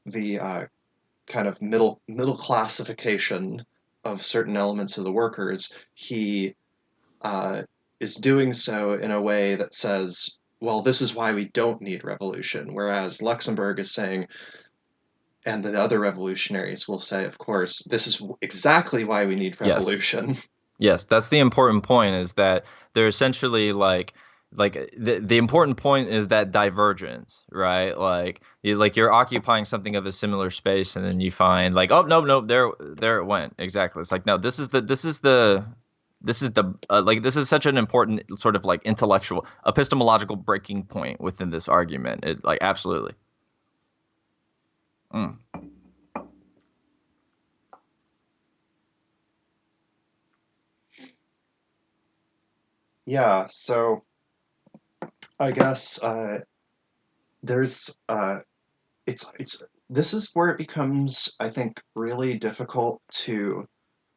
the kind of middle classification of certain elements of the workers, he uh, is doing so in a way that says, well, this is why we don't need revolution. Whereas Luxemburg is saying, and the other revolutionaries will say, of course, this is exactly why we need Yes. revolution. Yes, that's the important point is that they're essentially like the important point is that divergence, right? You're occupying something of a similar space and then you find like, oh no, there it went. Exactly. It's like no, this is such an important sort of like intellectual epistemological breaking point within this argument. It like absolutely. Mm. Yeah, so I guess there's it's this is where it becomes, I think, really difficult to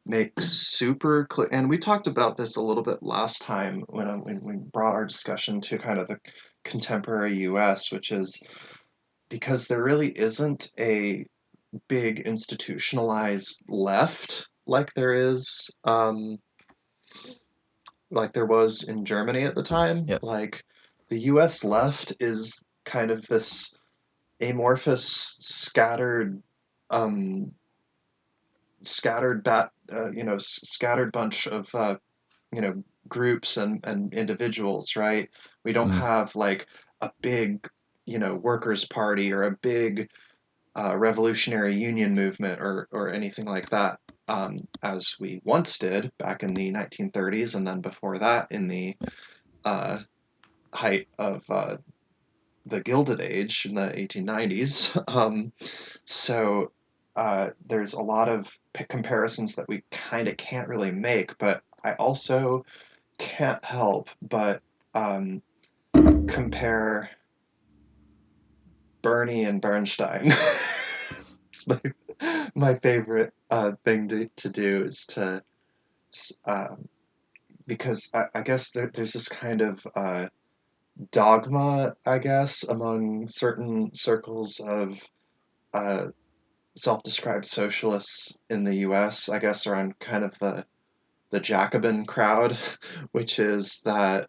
make super clear. And we talked about this a little bit last time when we brought our discussion to kind of the contemporary U.S., which is because there really isn't a big institutionalized left like there was in Germany at the time. Yes. Like the U.S. left is kind of this amorphous, um, scattered bunch of groups and individuals, right? We don't Mm. have like a big workers' party or a big revolutionary union movement or anything like that, as we once did back in the 1930s, and then before that in the uh, height of the Gilded Age in the 1890s. So there's a lot of comparisons that we kind of can't really make, but I also can't help but um, compare Bernie and Bernstein. It's my favorite thing to do is to um, because I guess there's this kind of dogma, I guess, among certain circles of uh, self-described socialists in the U.S., I guess, around kind of the Jacobin crowd, which is that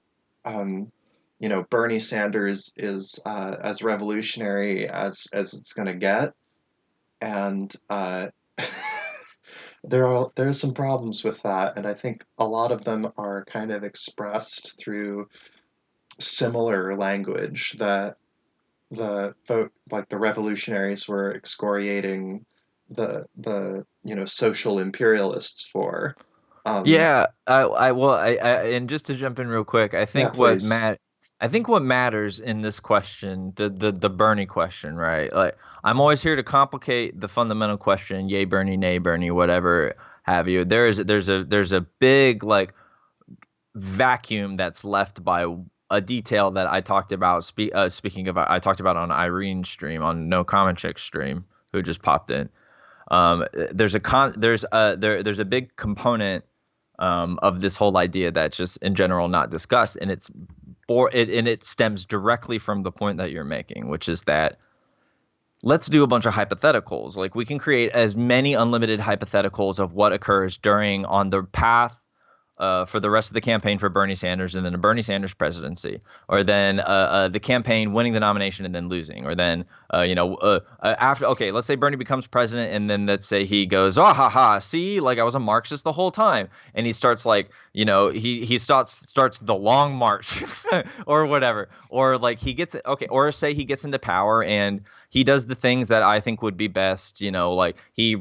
Bernie Sanders is as revolutionary as it's going to get, and there's some problems with that, and I think a lot of them are kind of expressed through similar language that the folk like the revolutionaries were excoriating the social imperialists for. Um, Yeah, and just to jump in real quick, yeah, please. I think what matters in this question, the Bernie question, right? Like, I'm always here to complicate the fundamental question, yay Bernie, nay Bernie, whatever have you. There's a big like vacuum that's left by a detail that I talked about. Speaking of, I talked about on Irene's stream, on No Comment Chick stream, who just popped in. There's a big component of this whole idea that's just in general not discussed, and it stems directly from the point that you're making, which is that let's do a bunch of hypotheticals. Like, we can create as many unlimited hypotheticals of what occurs during on the path for the rest of the campaign for Bernie Sanders, and then a Bernie Sanders presidency, or then the campaign winning the nomination and then losing, or then after. Okay, let's say Bernie becomes president, and then let's say he goes, "Oh, ha ha! See, like I was a Marxist the whole time," and he starts like he starts the long march or whatever, or like he gets okay, or say he gets into power and he does the things that I think would be best. Like he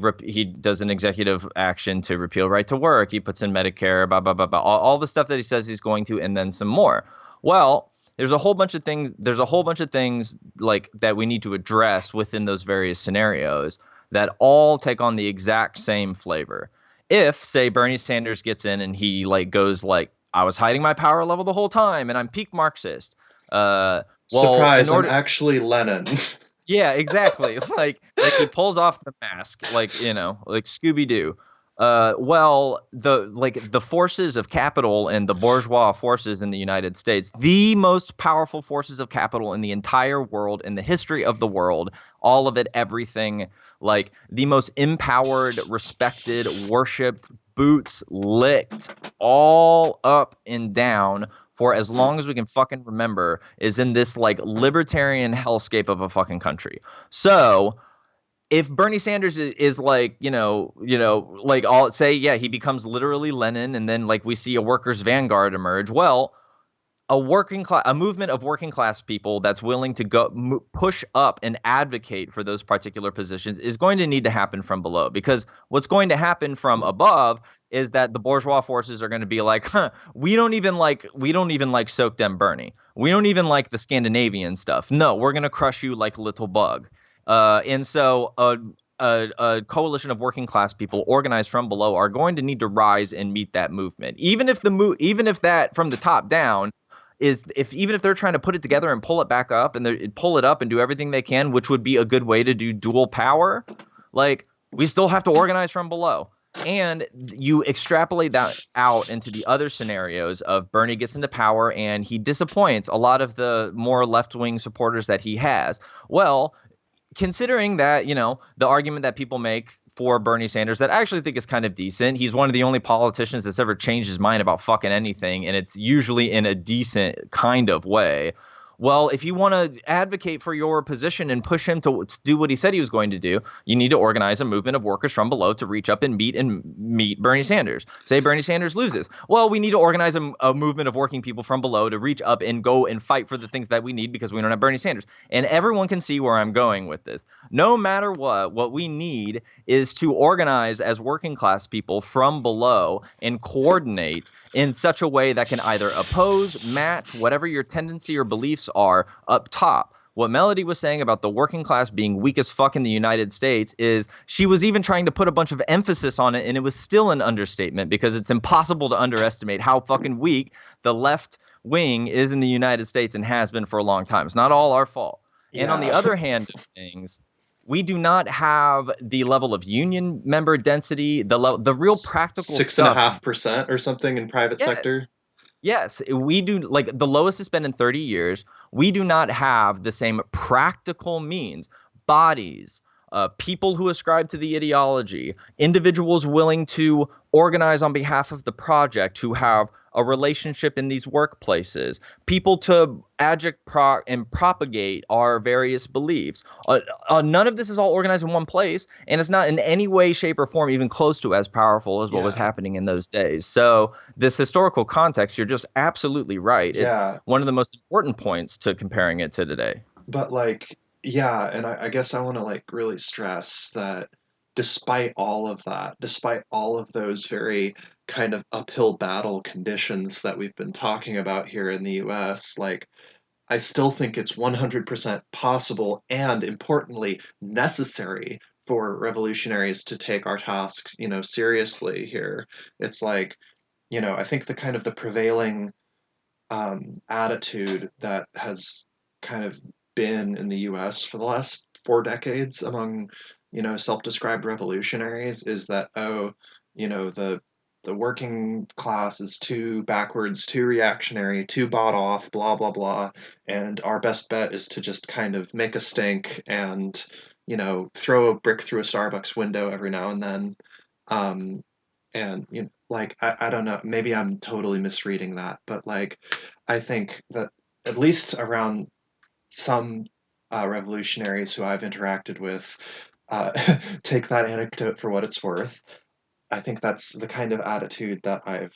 does an executive action to repeal right to work. He puts in Medicare, blah blah blah blah, all the stuff that he says he's going to, and then some more. Well, there's a whole bunch of things. There's a whole bunch of things like that we need to address within those various scenarios that all take on the exact same flavor. If, say, Bernie Sanders gets in and he like goes like, I was hiding my power level the whole time and I'm peak Marxist. Well, in Surprise, I'm order, actually Lenin. yeah, exactly. Like he pulls off the mask, like like Scooby Doo. Well, the forces of capital and the bourgeois forces in the United States, the most powerful forces of capital in the entire world, in the history of the world, all of it, everything, like the most empowered, respected, worshipped, boots licked, all up and down for as long as we can fucking remember, is in this like libertarian hellscape of a fucking country. So if Bernie Sanders is like, like all say, yeah, he becomes literally Lenin, and then like we see a workers' vanguard emerge. Well, a movement of working class people that's willing to push up and advocate for those particular positions is going to need to happen from below, because what's going to happen from above is that the bourgeois forces are going to be like, huh, we don't even like soak them Bernie, we don't even like the Scandinavian stuff, no, we're going to crush you like a little bug. And so a coalition of working class people organized from below are going to need to rise and meet that movement, even if that from the top down is, if even if they're trying to put it together and pull it back up and pull it up and do everything they can, which would be a good way to do dual power, like we still have to organize from below. And you extrapolate that out into the other scenarios of Bernie gets into power and he disappoints a lot of the more left-wing supporters that he has. Well, considering that, the argument that people make for Bernie Sanders that I actually think is kind of decent. He's one of the only politicians that's ever changed his mind about fucking anything, and it's usually in a decent kind of way. Well, if you want to advocate for your position and push him to do what he said he was going to do, you need to organize a movement of workers from below to reach up and meet Bernie Sanders. Say Bernie Sanders loses. Well, we need to organize a movement of working people from below to reach up and go and fight for the things that we need because we don't have Bernie Sanders. And everyone can see where I'm going with this. No matter what we need is to organize as working class people from below and coordinate in such a way that can either oppose, match whatever your tendency or beliefs are up top. What Melody was saying about the working class being weak as fuck in the United States is she was even trying to put a bunch of emphasis on it, and it was still an understatement, because it's impossible to underestimate how fucking weak the left wing is in the United States and has been for a long time. It's not all our fault. And on the Yeah. other hand of things, we do not have the level of union member density, the real practical Six and a stuff. half percent or something in private sector. Yes. Yes, we do, like the lowest it's been in 30 years. We do not have the same practical means, bodies, people who ascribe to the ideology, individuals willing to organize on behalf of the project, who have a relationship in these workplaces, people to and propagate our various beliefs. None of this is all organized in one place, and it's not in any way, shape, or form even close to as powerful as what was Yeah. happening in those days. So this historical context, you're just absolutely right. It's Yeah. one of the most important points to comparing it to today. But like, yeah, and I guess I want to like really stress that despite all of that, despite all of those very kind of uphill battle conditions that we've been talking about here in the US, like I still think it's 100% possible and importantly necessary for revolutionaries to take our tasks, seriously here. It's like, I think the kind of the prevailing attitude that has kind of been in the US for the last 4 decades among, self-described revolutionaries is that, oh, the working class is too backwards, too reactionary, too bought off, blah blah blah, and our best bet is to just kind of make a stink and, throw a brick through a Starbucks window every now and then. Um, and like I don't know, maybe I'm totally misreading that, but like I think that at least around some revolutionaries who I've interacted with, uh, take that anecdote for what it's worth. I think that's the kind of attitude that I've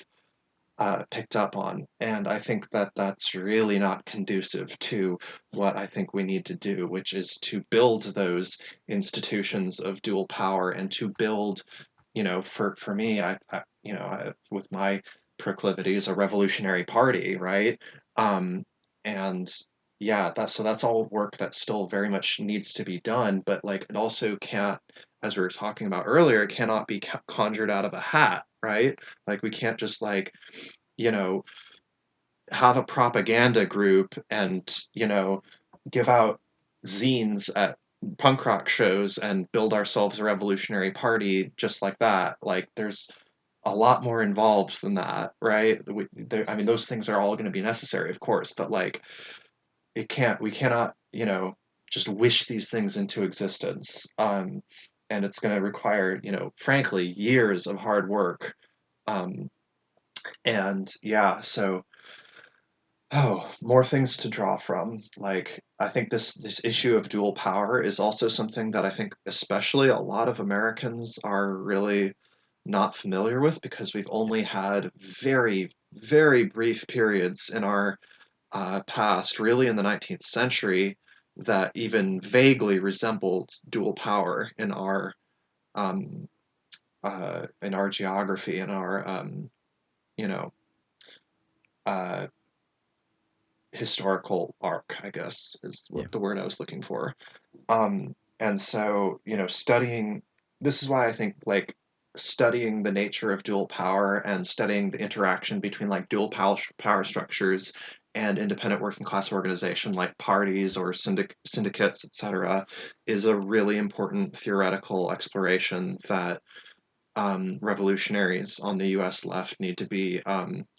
picked up on, and I think that that's really not conducive to what I think we need to do, which is to build those institutions of dual power and to build, for me, with my proclivities, a revolutionary party, right? Um, and yeah, that's all work that still very much needs to be done, but like it also can't, as we were talking about earlier, it cannot be conjured out of a hat, right? Like we can't just like, you know, have a propaganda group and, give out zines at punk rock shows and build ourselves a revolutionary party just like that. Like there's a lot more involved than that, right? I mean, those things are all going to be necessary, of course, but like we cannot, just wish these things into existence. And it's going to require, frankly, years of hard work. Um, and yeah, so more things to draw from. Like I think this issue of dual power is also something that I think especially a lot of Americans are really not familiar with because we've only had very, very brief periods in our past, really in the 19th century, that even vaguely resembled dual power um, in our geography, in our you know uh, historical arc, I guess is Yeah. what the word I was looking for. And so, studying this is why I think like studying the nature of dual power and studying the interaction between like dual power structures and independent working class organization like parties or syndicates, etc., is a really important theoretical exploration that revolutionaries on the U.S. left need to be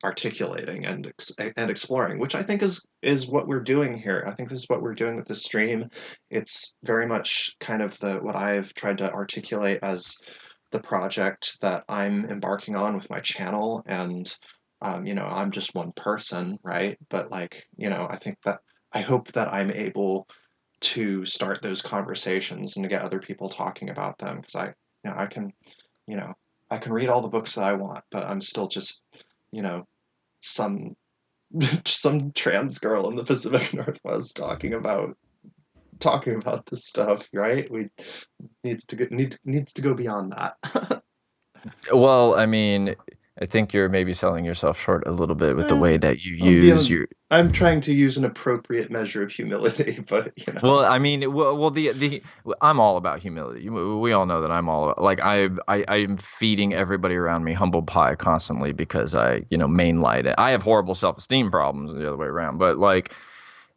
articulating and exploring, which I think is what we're doing here. I think this is what we're doing with the stream. It's very much kind of the what I've tried to articulate as the project that I'm embarking on with my channel, and I'm just one person, right? But like, I think that I hope that I'm able to start those conversations and to get other people talking about them because I can you know, I can read all the books that I want, but I'm still just, you know, some some trans girl in the Pacific Northwest talking about this stuff, right? We needs to go beyond that. Well, I mean, I think you're maybe selling yourself short a little bit with the Eh, way that you I'm use being your. I'm trying to use an appropriate measure of humility, but Well, I mean, the I'm all about humility. We all know that I'm all like I'm feeding everybody around me humble pie constantly because I mainlight it. I have horrible self-esteem problems the other way around, but like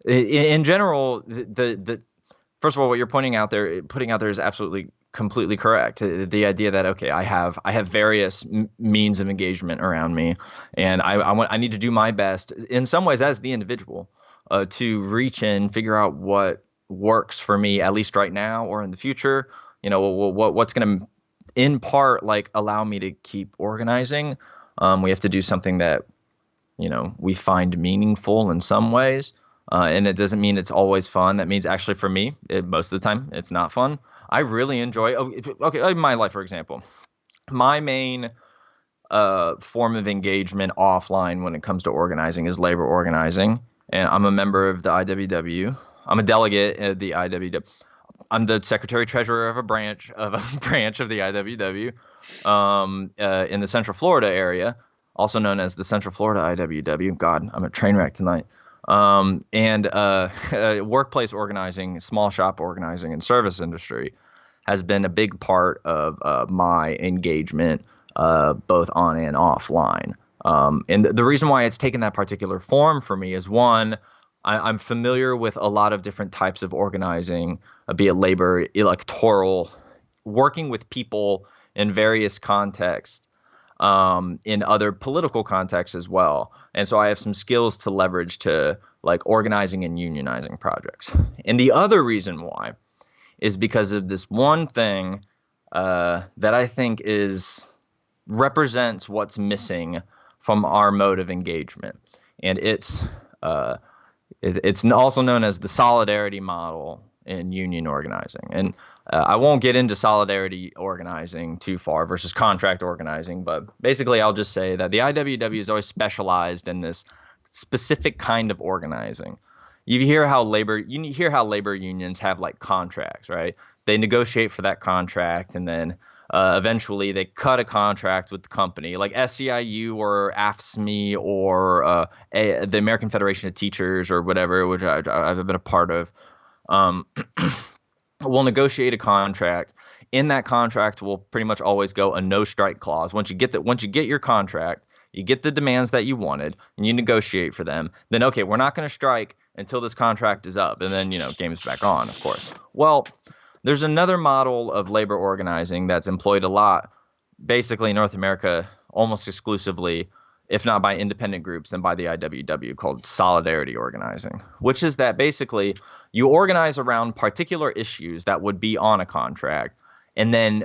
in general, the first of all, what you're putting out there is absolutely completely correct. The idea that okay, I have various means of engagement around me, and I need to do my best in some ways as the individual to reach in, figure out what works for me at least right now or in the future. What's going to in part like allow me to keep organizing. We have to do something that we find meaningful in some ways. And it doesn't mean it's always fun. That means actually for me, most of the time, it's not fun. I really enjoy, okay, in my life, for example, my main form of engagement offline when it comes to organizing is labor organizing. And I'm a member of the IWW. I'm a delegate at the IWW. I'm the secretary treasurer of a branch of the IWW in the Central Florida area, also known as the Central Florida IWW. God, I'm a train wreck tonight. And workplace organizing, small shop organizing, and service industry has been a big part of my engagement, both on and offline. And the reason why it's taken that particular form for me is one, I'm familiar with a lot of different types of organizing, be it labor, electoral, working with people in various contexts, in other political contexts as well. And so I have some skills to leverage to like organizing and unionizing projects. And the other reason why is because of this one thing that I think is represents what's missing from our mode of engagement, and uh, it's also known as the solidarity model in union organizing. And I won't get into solidarity organizing too far versus contract organizing, but basically, I'll just say that the IWW is always specialized in this specific kind of organizing. You hear how labor unions have like contracts, right? They negotiate for that contract, and then eventually they cut a contract with the company, like SEIU or AFSCME or the American Federation of Teachers or whatever, which I've been a part of. Um, will negotiate a contract. In that contract will pretty much always go a no strike clause. Once you get your contract, you get the demands that you wanted and you negotiate for them, then okay, we're not going to strike until this contract is up, and then game's back on, of course. Well, there's another model of labor organizing that's employed a lot, basically in North America, almost exclusively, if not by independent groups, then by the IWW, called solidarity organizing, which is that basically you organize around particular issues that would be on a contract,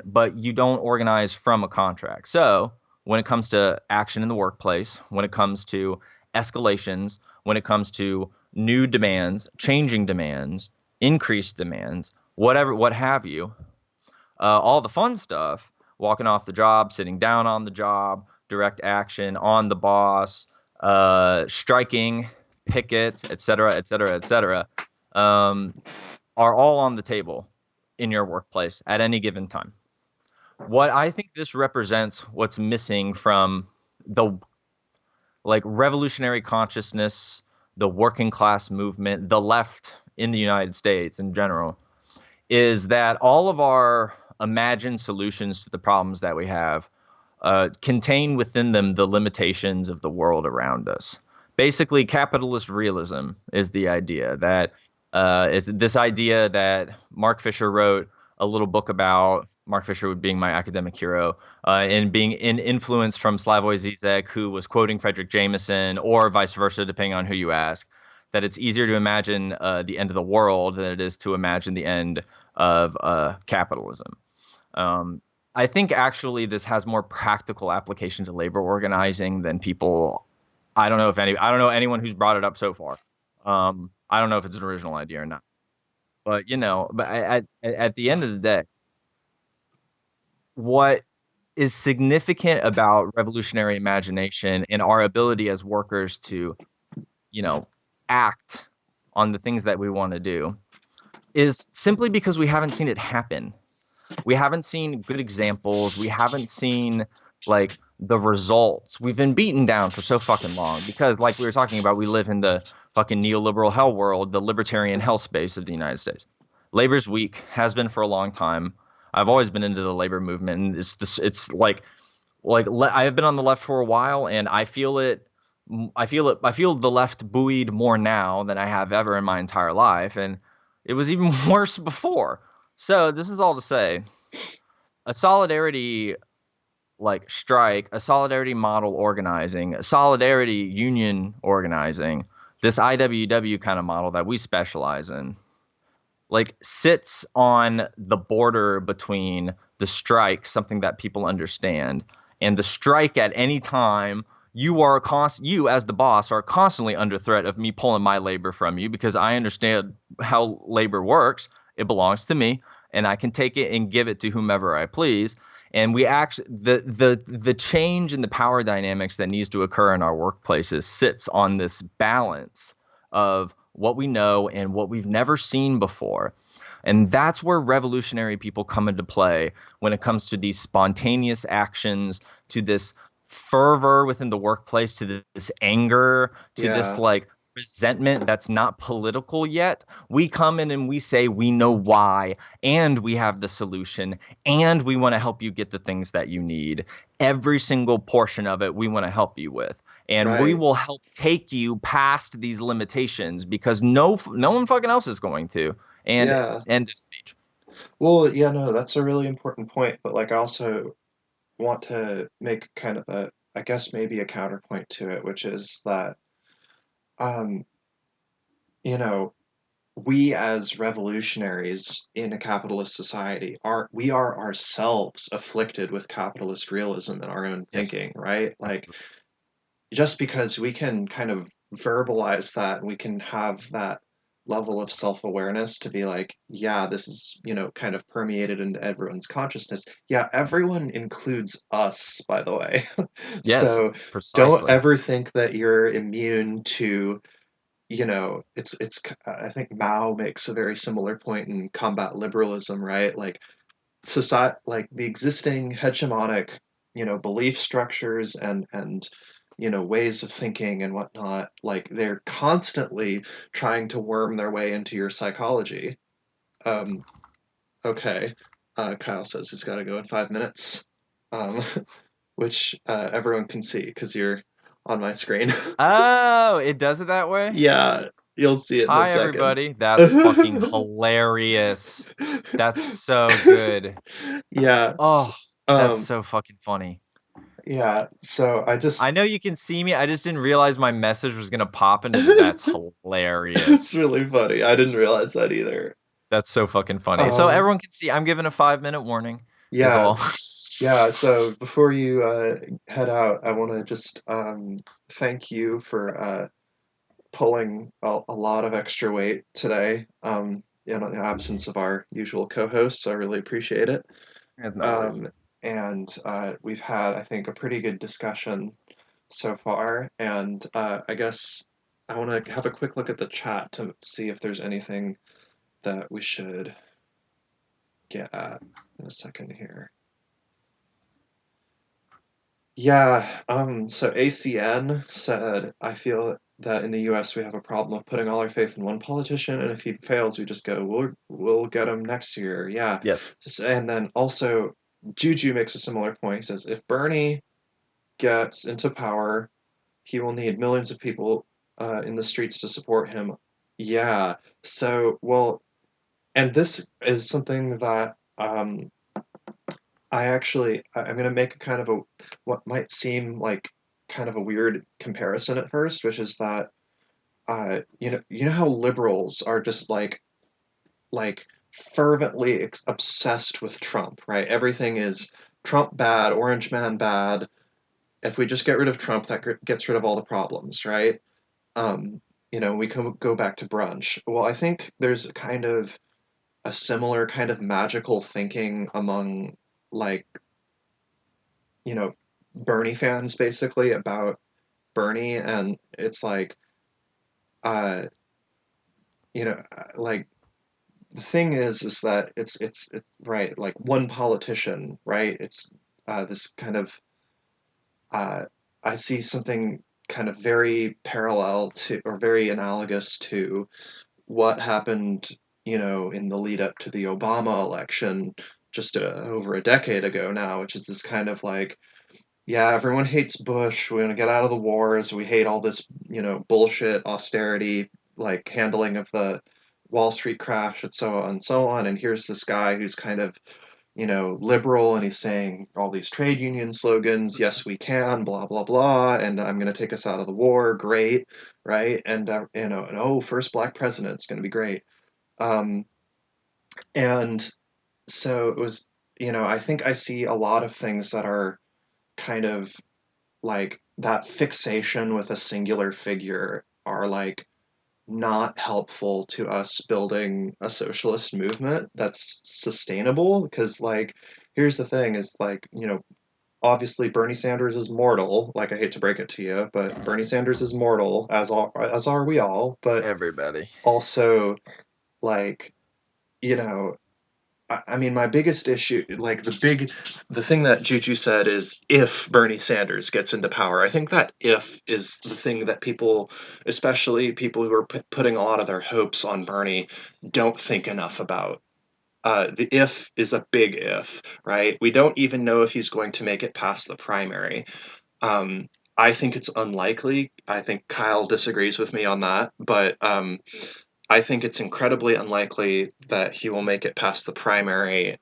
but you don't organize from a contract. So when it comes to action in the workplace, when it comes to escalations, when it comes to new demands, changing demands, increased demands, whatever, what have you, all the fun stuff, walking off the job, sitting down on the job, direct action on the boss, striking, picket, et cetera, et cetera, et cetera, um, are all on the table in your workplace at any given time. What I think this represents what's missing from the like revolutionary consciousness, the working class movement, the left in the United States in general, is that all of our imagined solutions to the problems that we have contain within them the limitations of the world around us. Basically, capitalist realism is the idea that is this idea that Mark Fisher wrote a little book about. Mark Fisher being my academic hero, and being influenced from Slavoj Zizek, who was quoting Frederick Jameson, or vice versa, depending on who you ask. That it's easier to imagine the end of the world than it is to imagine the end of capitalism. Um, I think actually this has more practical application to labor organizing than people. I don't know anyone who's brought it up so far. I don't know if it's an original idea or not, but at the end of the day, what is significant about revolutionary imagination and our ability as workers to, you know, act on the things that we want to do is simply because we haven't seen it happen. We haven't seen good examples. We haven't seen like the results. We've been beaten down for so fucking long because, like we were talking about, we live in the fucking neoliberal hell world, the libertarian hell space of the United States. Labor's weak, has been for a long time. I've always been into the labor movement, and it's I have been on the left for a while, and I feel it. I feel the left buoyed more now than I have ever in my entire life, and it was even worse before. So this is all to say, a solidarity strike, a solidarity model organizing, a solidarity union organizing, this IWW kind of model that we specialize in, sits on the border between the strike, something that people understand, and the strike at any time. You as the boss are constantly under threat of me pulling my labor from you because I understand how labor works. It belongs to me, and I can take it and give it to whomever I please. And we actually the change in the power dynamics that needs to occur in our workplaces sits on this balance of what we know and what we've never seen before. And that's where revolutionary people come into play when it comes to these spontaneous actions, to this fervor within the workplace, to this anger, to this Yeah. like resentment that's not political yet. We come in and we say we know why, and we have the solution, and we want to help you get the things that you need. Every single portion of it we want to help you with, and we Right. will help take you past these limitations because no one fucking else is going to. And Yeah. end of speech. Well, yeah, no, that's a really important point, but like I also want to make kind of a, I guess maybe a counterpoint to it, which is that, um, you know, we as revolutionaries in a capitalist society we are ourselves afflicted with capitalist realism in our own Yes. thinking, right? Like just because we can kind of verbalize that, we can have that level of self-awareness to be like, yeah, this is, kind of permeated into everyone's consciousness. Yeah, everyone includes us, by the way. Yes, So don't precisely. ever think that you're immune to, I think Mao makes a very similar point in Combat Liberalism, right? Like society, like the existing hegemonic, belief structures and ways of thinking and whatnot, like they're constantly trying to worm their way into your psychology. um okay. Kyle says he's got to go in 5 minutes, um which everyone can see because you're on my screen. Oh, it does it that way? Yeah, you'll see it in a Hi, second. everybody. That's fucking hilarious. That's so good. Yeah. Oh, that's Um, so fucking funny. yeah, so I I just know you can see me. I just didn't realize my message was gonna pop into the that's it's hilarious. really funny. I didn't realize that either. That's so fucking funny. So Um, everyone can see I'm giving a 5 minute warning is yeah, all. yeah, so before you head out, I want to just thank you for pulling a lot of extra weight today, in the absence of our usual co-hosts. I really appreciate it. There's no worries. Um, and we've had, I think, a pretty good discussion so far. And I guess I want to have a quick look at the chat to see if there's anything that we should get at in a second here. Yeah, so ACN said, I feel that in the US we have a problem of putting all our faith in one politician, and if he fails, we just go, we'll get him next year. Yeah. Yes. And then also, Juju makes a similar point. He says, if Bernie gets into power, he will need millions of people in the streets to support him. Yeah. So, well, and this is something that I'm going to make a kind of a what might seem like kind of a weird comparison at first, which is that you know how liberals are just like fervently obsessed with Trump, right? Everything is Trump bad, Orange Man bad. If we just get rid of Trump, that gets rid of all the problems, right? Um, we can go back to brunch. Well, I think there's kind of a similar kind of magical thinking among like Bernie fans basically about Bernie, and it's like uh like the thing is that it's right, like one politician, right? It's this kind of uh I see something kind of very parallel to or very analogous to what happened, in the lead up to the Obama election just over a decade ago now, which is this kind of like, yeah, everyone hates Bush. We want to get out of the wars. We hate all this, bullshit austerity, like handling of the Wall Street crash and so on and so on. And here's this guy who's kind of, liberal, and he's saying all these trade union slogans. Yes, we can. Blah blah blah. And I'm going to take us out of the war. Great, right? And and oh, first black president. It's going to be great. Um, and so it was. I think I see a lot of things that are kind of like that fixation with a singular figure are like not helpful to us building a socialist movement that's sustainable, because like here's the thing is like, obviously Bernie Sanders is mortal, like I hate to break it to you, but Bernie Sanders is mortal, as are we all, but Everybody. also like you know, I mean, my biggest issue, like the thing that Juju said is if Bernie Sanders gets into power. I think that if is the thing that people, especially people who are putting a lot of their hopes on Bernie, don't think enough about. The if is a big if, right? We don't even know if he's going to make it past the primary. Um, I think it's unlikely. I think Kyle disagrees with me on that, but I think it's incredibly unlikely that he will make it past the primary,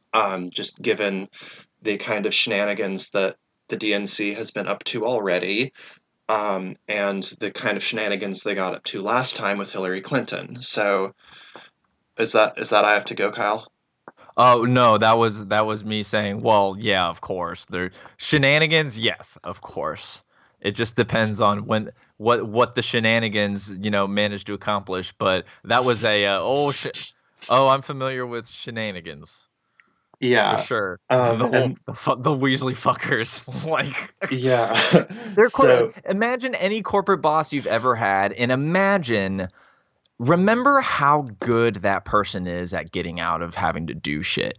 just given the kind of shenanigans that the DNC has been up to already, and the kind of shenanigans they got up to last time with Hillary Clinton. So is that I have to go, Kyle? Oh no, that was me saying, well, yeah, of course. There shenanigans, yes, of course. It just depends on when what the shenanigans, manage to accomplish. But that was a oh, I'm familiar with shenanigans for Yeah. sure. And The Weasley fuckers, like yeah. they're So imagine any corporate boss you've ever had, and remember how good that person is at getting out of having to do shit.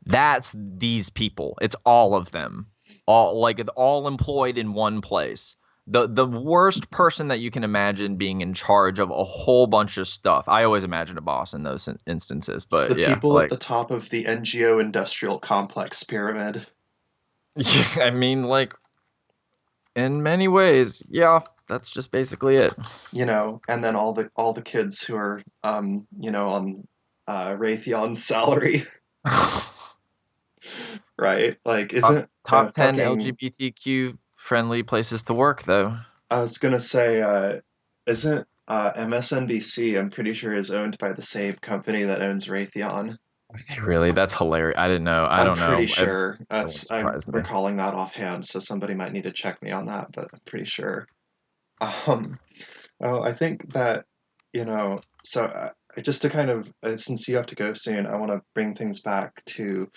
That's these people. It's all of them. All employed in one place. The worst person that you can imagine being in charge of a whole bunch of stuff. I always imagine a boss in those instances, it's the but yeah, people at like the top of the NGO industrial complex pyramid, I mean, like in many ways, yeah, that's just basically it. and then all the kids who are on Raytheon's salary, right? Like top isn't top 10 fucking LGBTQ friendly places to work though. I was gonna say isn't MSNBC, I'm pretty sure, is owned by the same company that owns Raytheon. Really, that's hilarious. I didn't know. I I'm don't pretty know. It sure. wouldn't I'm surprise me. recalling that offhand, so somebody might need to check me on that, but I'm pretty sure. Um, oh, I think that, so just to kind of, since you have to go soon, I want to bring things back to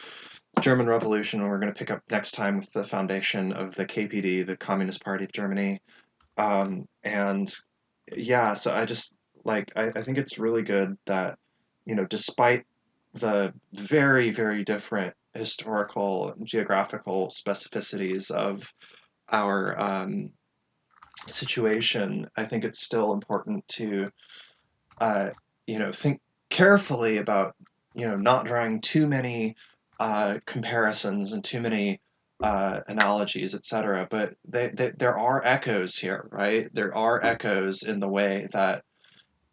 the German Revolution, and we're going to pick up next time with the foundation of the KPD, the Communist Party of Germany. And yeah, so I just I think it's really good that, despite the very, very different historical and geographical specificities of our situation, I think it's still important to, uh, think carefully about, not drawing too many comparisons and too many analogies, etc. But there are echoes here, right? There are echoes in the way that,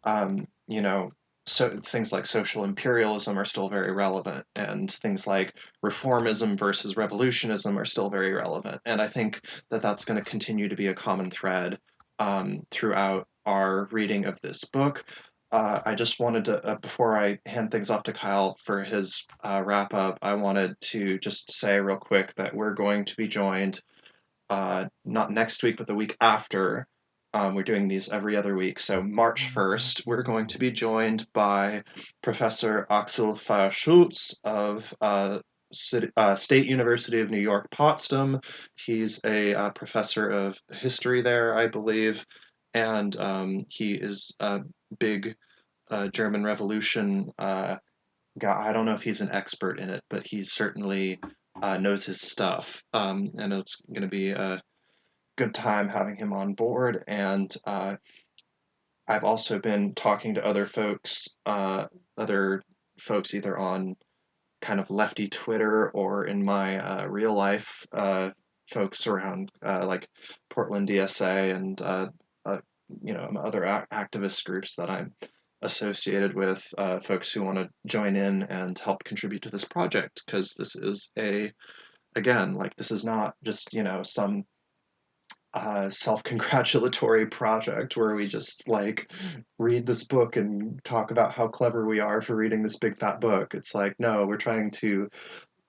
um, you know, so things like social imperialism are still very relevant, and things like reformism versus revolutionism are still very relevant. And I think that that's going to continue to be a common thread throughout our reading of this book. I just wanted to, before I hand things off to Kyle for his wrap up, I wanted to just say real quick that we're going to be joined not next week, but the week after. We're doing these every other week. So March 1st, we're going to be joined by Professor Axel Feuer-Schultz of State University of New York, Potsdam. He's a professor of history there, I believe, and he is a big German Revolution guy. I don't know if he's an expert in it, but he certainly knows his stuff. And it's going to be a good time having him on board. And I've also been talking to other folks either on kind of lefty Twitter or in my real life folks around like Portland DSA and other activist groups that I'm associated with, folks who want to join in and help contribute to this project, because this is again, like, this is not just, some self-congratulatory project where we just like read this book and talk about how clever we are for reading this big fat book. It's like, no, we're trying to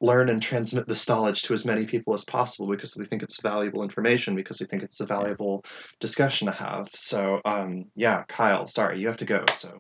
learn and transmit this knowledge to as many people as possible because we think it's valuable information, because we think it's a Yeah. valuable discussion to have. So yeah, Kyle, sorry, you have to go, so No,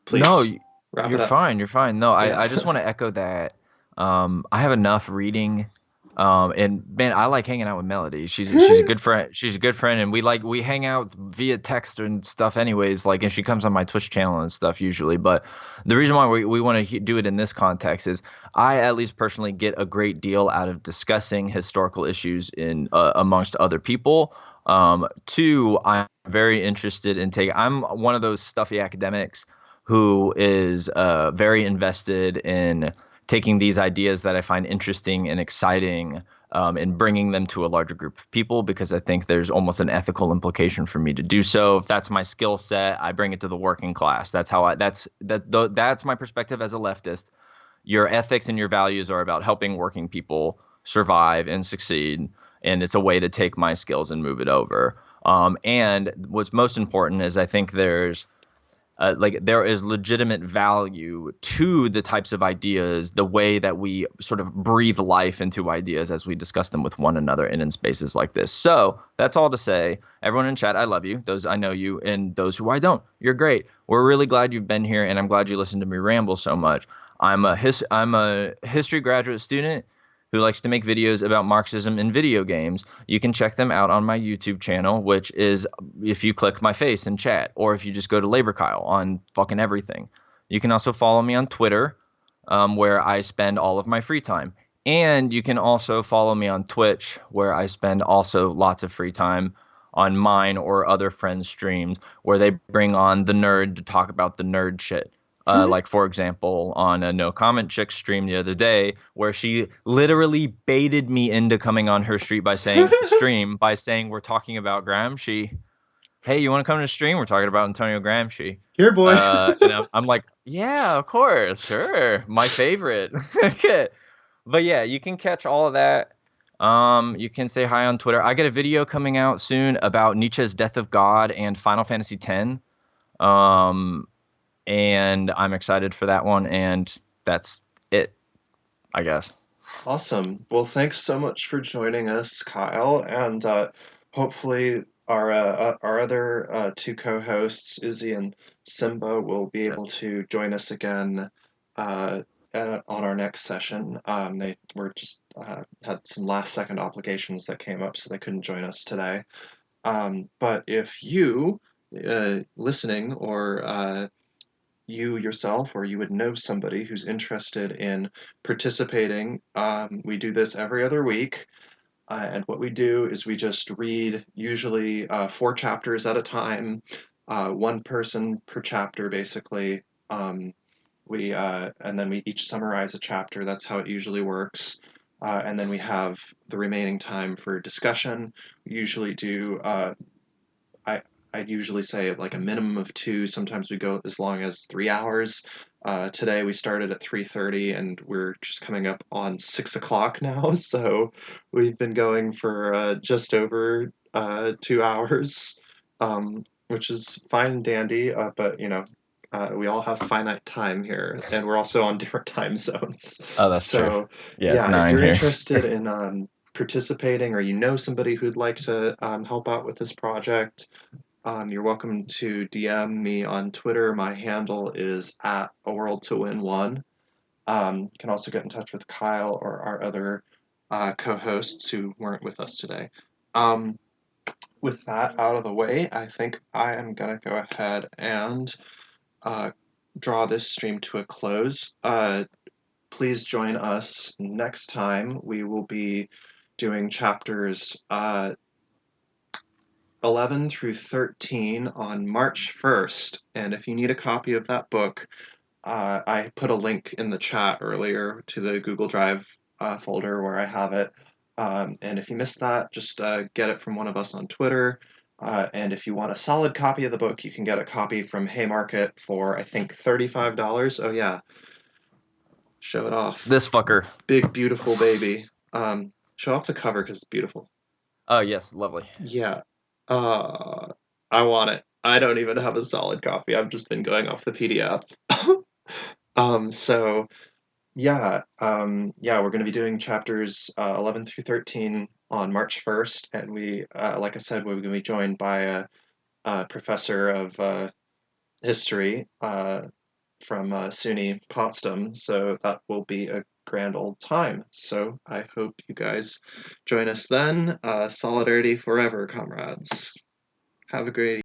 please wrap you're it up. fine. You're fine. No, I Yeah. just want to echo that. I have enough reading And man, I like hanging out with Melody. She's a good friend. She's a good friend, and we hang out via text and stuff, anyways. Like, and she comes on my Twitch channel and stuff usually. But the reason why we want to do it in this context is I, at least personally, get a great deal out of discussing historical issues in amongst other people. Two, I'm very interested in taking. I'm one of those stuffy academics who is very invested in taking these ideas that I find interesting and exciting, and bringing them to a larger group of people, because I think there's almost an ethical implication for me to do so. If that's my skill set, I bring it to the working class. That's my perspective as a leftist. Your ethics and your values are about helping working people survive and succeed, and it's a way to take my skills and move it over. And what's most important is I think like there is legitimate value to the types of ideas, the way that we sort of breathe life into ideas as we discuss them with one another and in spaces like this. So that's all to say, everyone in chat, I love you. Those I know you, and those who I don't, you're great. We're really glad you've been here, and I'm glad you listened to me ramble so much. I'm a history graduate student who likes to make videos about Marxism in video games. You can check them out on my YouTube channel, which is if you click my face in chat, or if you just go to laborkyle on fucking everything. You can also follow me on Twitter, where I spend all of my free time. And you can also follow me on Twitch, where I spend also lots of free time on mine or other friends' streams, where they bring on the nerd to talk about the nerd shit. Like, for example, on a No Comment Chick stream the other day, where she literally baited me into coming on her stream by saying we're talking about Gramsci. Hey, you want to come to the stream? We're talking about Antonio Gramsci. Here, boy. And I'm like, yeah, of course, sure, my favorite. But yeah, you can catch all of that. You can say hi on Twitter. I get a video coming out soon about Nietzsche's Death of God and Final Fantasy X. Um, and I'm excited for that one. And that's it, I guess. Awesome. Well, thanks so much for joining us, Kyle, and hopefully our other two co-hosts, Izzy and Simba, will be able to join us again uh, on our next session. They were just had some last-second obligations that came up, so they couldn't join us today. But if you listening or you yourself or you would know somebody who's interested in participating, we do this every other week. And what we do is we just read usually 4 chapters at a time, one person per chapter, basically. And then we each summarize a chapter. That's how it usually works. And then we have the remaining time for discussion. We usually do I I'd usually say like a minimum of 2. Sometimes we go as long as 3 hours. Today we started at 3:30 and we're just coming up on 6 o'clock now. So we've been going for just over 2 hours, which is fine and dandy. But we all have finite time here, and we're also on different time zones. Oh, that's true. So Yeah, it's yeah, if 9 you're here. interested in participating or you know somebody who'd like to help out with this project, you're welcome to DM me on Twitter. My handle is at a world to win one. You can also get in touch with Kyle or our other co-hosts who weren't with us today. Um, with that out of the way, I think I am gonna go ahead and uh, draw this stream to a close. Please join us next time. We will be doing chapters 11 through 13 on March 1st. And if you need a copy of that book, I put a link in the chat earlier to the Google Drive folder where I have it. And if you missed that, just get it from one of us on Twitter. And if you want a solid copy of the book, you can get a copy from Haymarket for, I think, $35. Oh, yeah. Show it off. This fucker. Big, beautiful baby. Show off the cover because it's beautiful. Oh, yes, lovely. Yeah. Uh, I want it. I don't even have a solid copy. I've just been going off the PDF. So yeah, we're going to be doing chapters 11 through 13 on March 1st, and we, like I said, we're going to be joined by a professor of history from SUNY Potsdam. So that will be a grand old time. So I hope you guys join us then. Solidarity forever, comrades. Have a great